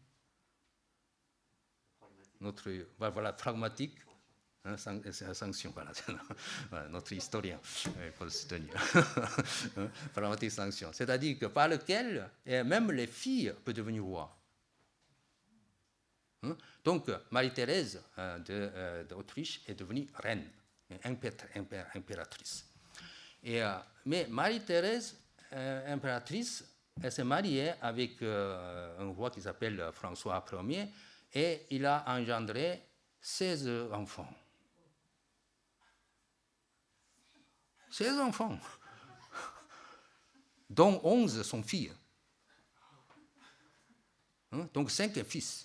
voilà, pragmatique, hein, sanction, voilà, notre historien, Paul Stenier, pragmatique sanction, c'est-à-dire que par lequel même les filles peuvent devenir rois. Donc, Marie-Thérèse d'Autriche est devenue reine, impératrice. Mais Marie-Thérèse, impératrice, elle s'est mariée avec un roi qui s'appelle François Ier, et il a engendré 16 enfants. 16 enfants, dont 11 sont filles. Donc 5 fils.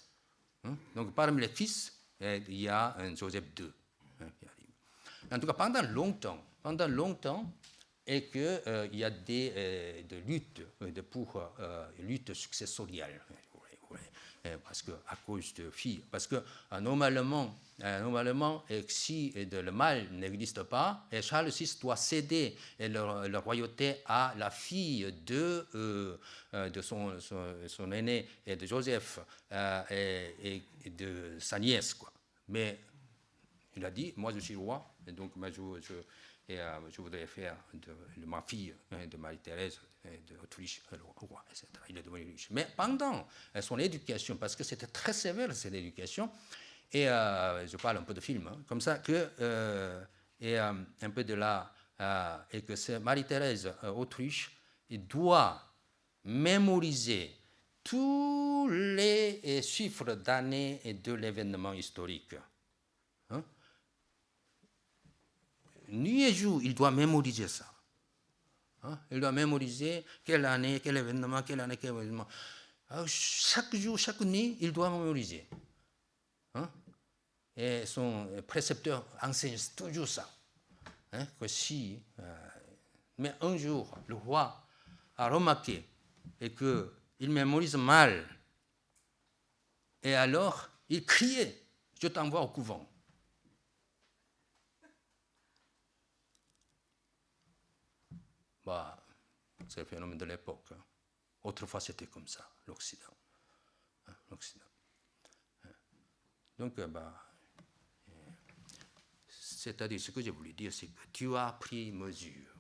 Donc parmi les fils, il y a un Joseph II. En tout cas, pendant longtemps, et qu'il y a des luttes pour lutte successorielle, parce que à cause de filles, parce que normalement, si le mâle n'existe pas, Charles VI doit céder la royauté à la fille de son aîné et de Joseph et de sa nièce, quoi. Mais il a dit, moi je suis roi, et donc je voudrais faire de ma fille, de Marie-Thérèse d'Autriche, le roi, etc. Il est devenu riche. Mais pendant son éducation, parce que c'était très sévère cette éducation, et je parle un peu de film, hein, comme ça, et un peu de là, et que Marie-Thérèse d'Autriche, il doit mémoriser tous les chiffres d'années et de l'événement historique. Hein? Nuit et jour, il doit mémoriser ça. Hein? Il doit mémoriser quelle année, quel événement, quelle année, quel événement. Alors, chaque jour, chaque nuit, il doit mémoriser. Hein? Et son précepteur enseigne toujours ça. Hein? Que si, mais un jour, le roi a remarqué et qu'il mémorise mal. Et alors, il criait, je t'envoie au couvent. Bah, c'est le phénomène de l'époque. Hein. Autrefois, c'était comme ça, l'Occident. Hein, l'Occident. Donc, c'est-à-dire, ce que je voulais dire, c'est que Dieu a pris mesure.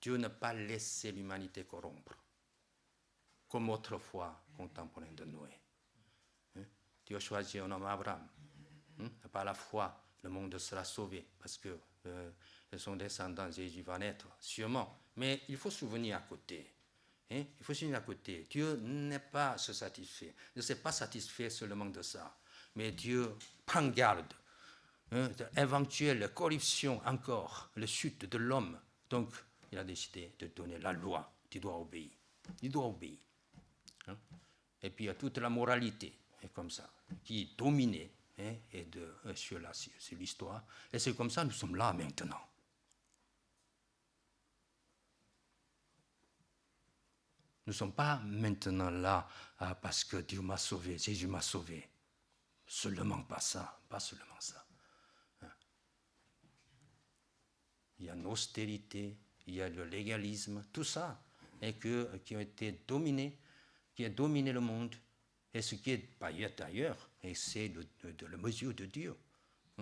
Dieu n'a pas laissé l'humanité corrompre, comme autrefois, contemporain de Noé. Hein? Dieu a choisi un homme, Abraham. Hein? Et par la foi, le monde sera sauvé, parce que son descendant Jésus va naître, sûrement. Mais il faut se souvenir à côté Hein? Il faut souligner à côté, Dieu n'est pas satisfait, ne s'est pas satisfait seulement de ça, mais Dieu prend garde. D'éventuelle corruption encore, la chute de l'homme. Donc, il a décidé de donner la loi. Tu dois obéir. Tu dois obéir. Hein? Et puis, il y a toute la moralité, comme ça, qui dominait sur l'histoire. Et c'est comme ça que nous sommes là maintenant. Nous ne sommes pas maintenant là parce que Dieu m'a sauvé, Jésus m'a sauvé. Seulement pas ça, pas seulement ça. Il y a l'austérité, il y a le légalisme, tout ça, qui ont été dominés, qui a dominé le monde, et ce qui est d'ailleurs, et c'est de la mesure de Dieu.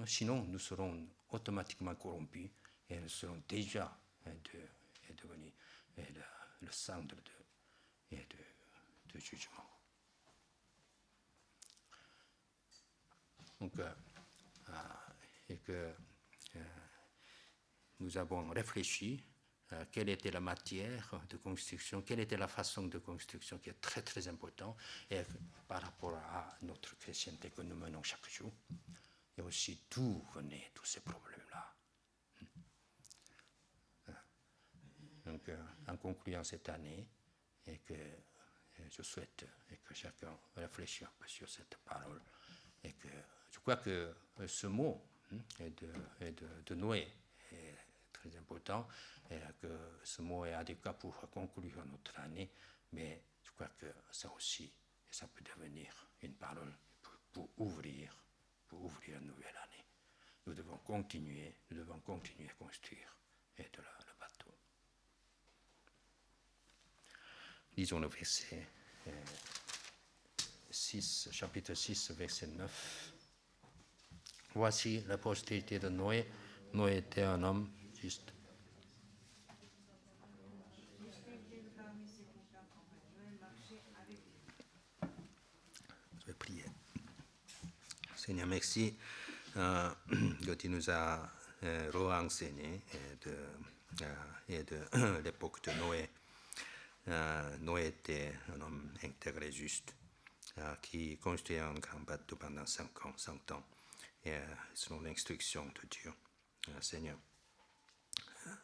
Sinon, nous serons automatiquement corrompus, et nous serons déjà devenus le centre de jugement. Donc, nous avons réfléchi à quelle était la matière de construction, quelle était la façon de construction qui est très très important et par rapport à notre chrétienté que nous menons chaque jour. Et aussi d'où venaient tous ces problèmes-là. Donc, en concluant cette année, et que je souhaite que chacun réfléchisse un peu sur cette parole, et que je crois que ce mot de Noé est très important, et que ce mot est adéquat pour conclure notre année, mais je crois que ça aussi, ça peut devenir une parole pour ouvrir une nouvelle année. Nous devons continuer à construire le bateau. Lisons le verset 6, chapitre 6, verset 9. Voici la postérité de Noé. Noé était un homme juste. Je vais prier. Seigneur, merci que tu nous as renseigné de l'époque de Noé. Noé était un homme intègre et juste qui construit un grand bateau pendant 100 ans et selon l'instruction de Dieu. Seigneur,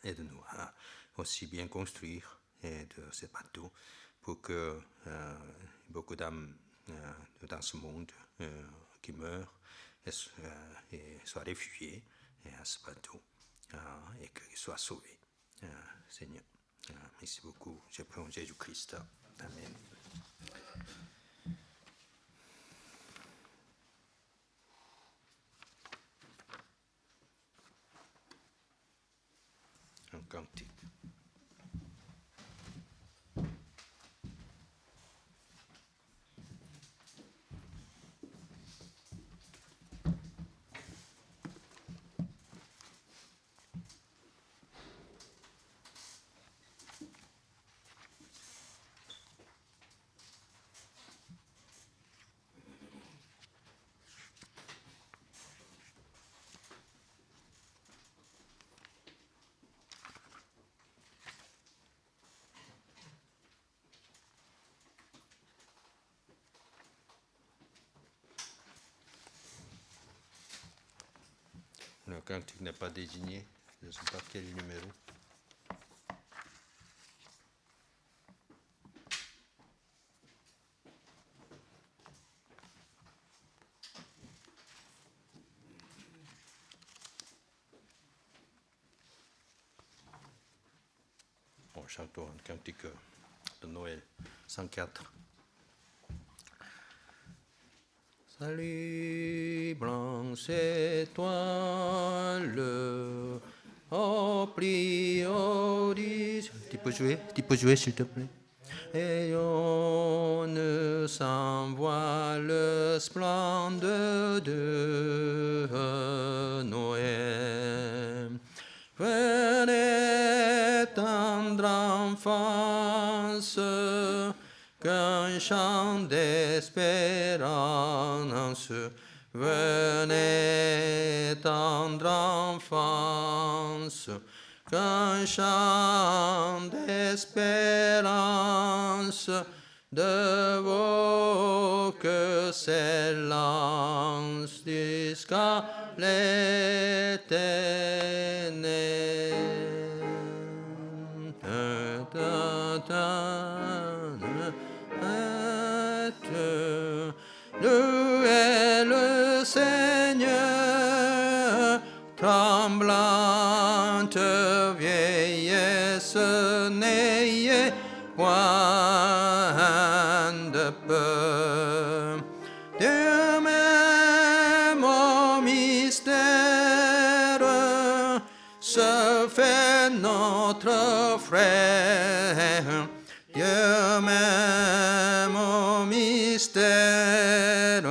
aide-nous à aussi bien construire de ces bateaux pour que beaucoup d'âmes dans ce monde qui meurent et soient réfugiés à ce bateau et qu'ils soient sauvés. Seigneur, merci beaucoup. Je prie en Jésus-Christ. Amen. Un cantique. Le cantique n'est pas désigné, je ne sais pas quel numéro. Bon, chantons un cantique de Noël 104. Salut, blanche étoile, au priori. Tu peux jouer s'il te plaît. Et on s'envoile splendide de Noël. Venez, tendre enfance, qu'un chant d'espérance. Venez, tendre enfance, qu'un chant d'espérance. silence de vos que s'élance jusqu'à l'éternel. Louez le Seigneur, tremblante vieillesse, n'ayez point de peur. Dieu même au mystère se fait notre frère. Dieu même au mystère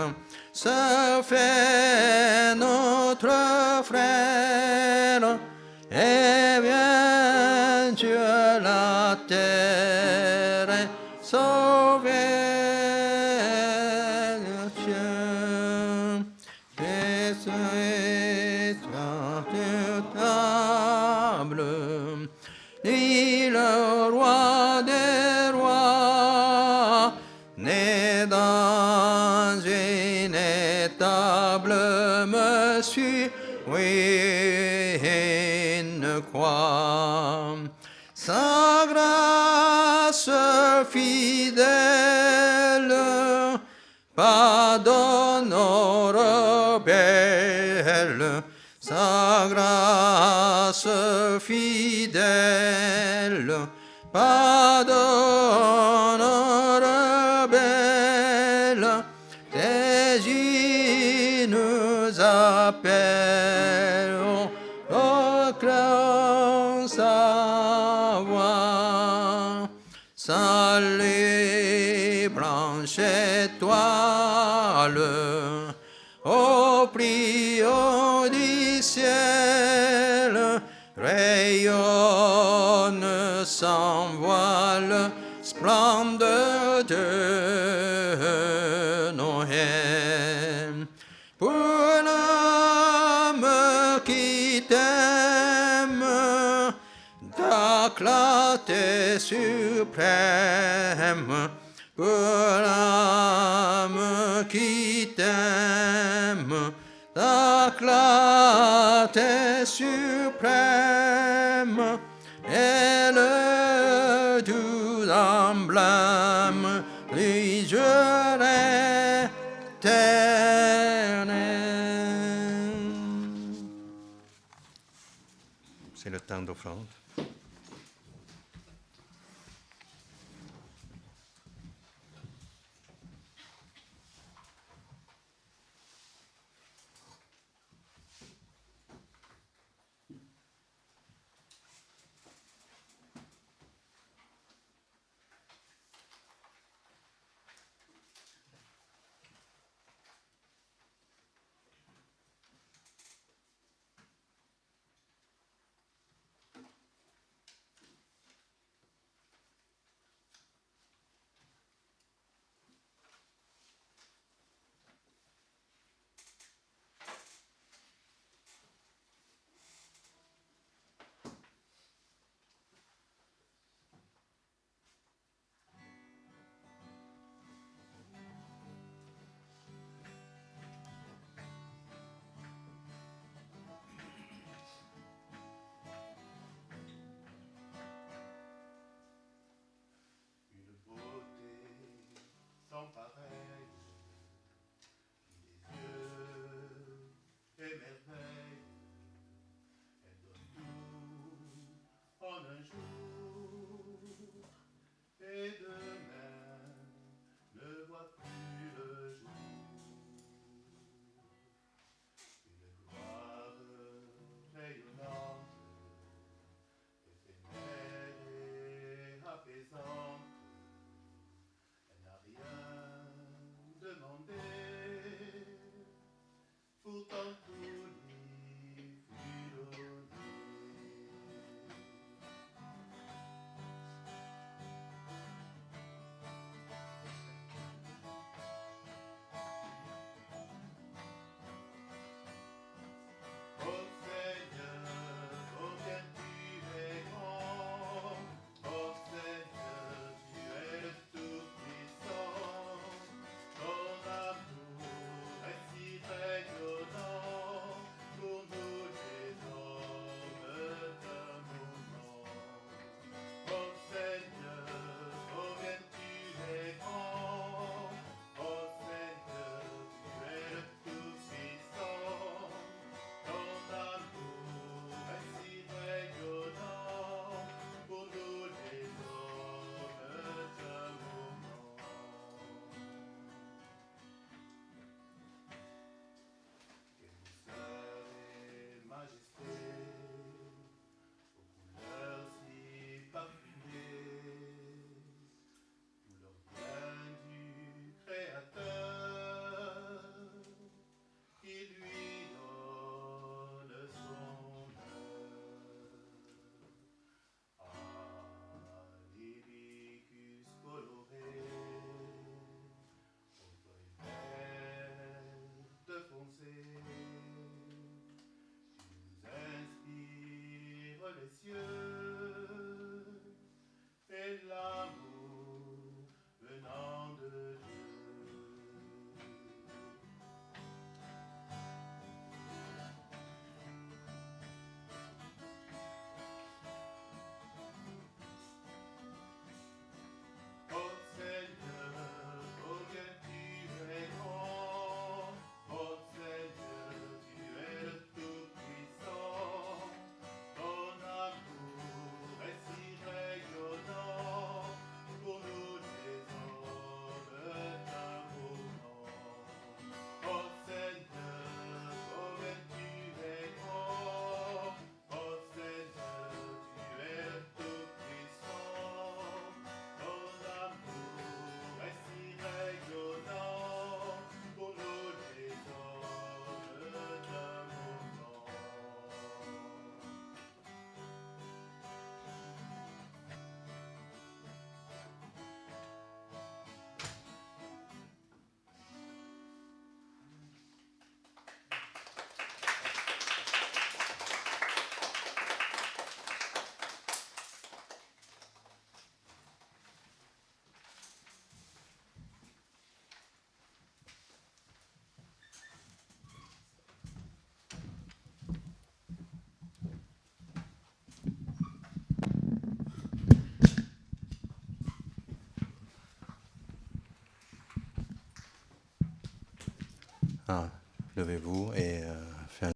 se fait notre frère. Et vient sur la terre et sauver le ciel. Jésus est sur table, ni le roi des rois, né dans une étable, monsieur, oui, une croix. Sa grâce fidèle pardonne aux rebelles. Sa grâce fidèle pardonne aux rebelles. Jésus nous appelle, proclame sa voix. Salut, branche étoile, ô prix du ciel, rayonne sans voile, splendeur de Noël. Pour l'homme qui t'aime, ta clarté suprême. Pour l'âme qui t'aime, ta clarté suprême est le doux emblème du jour éternel. C'est le temps d'offrande. Levez-vous et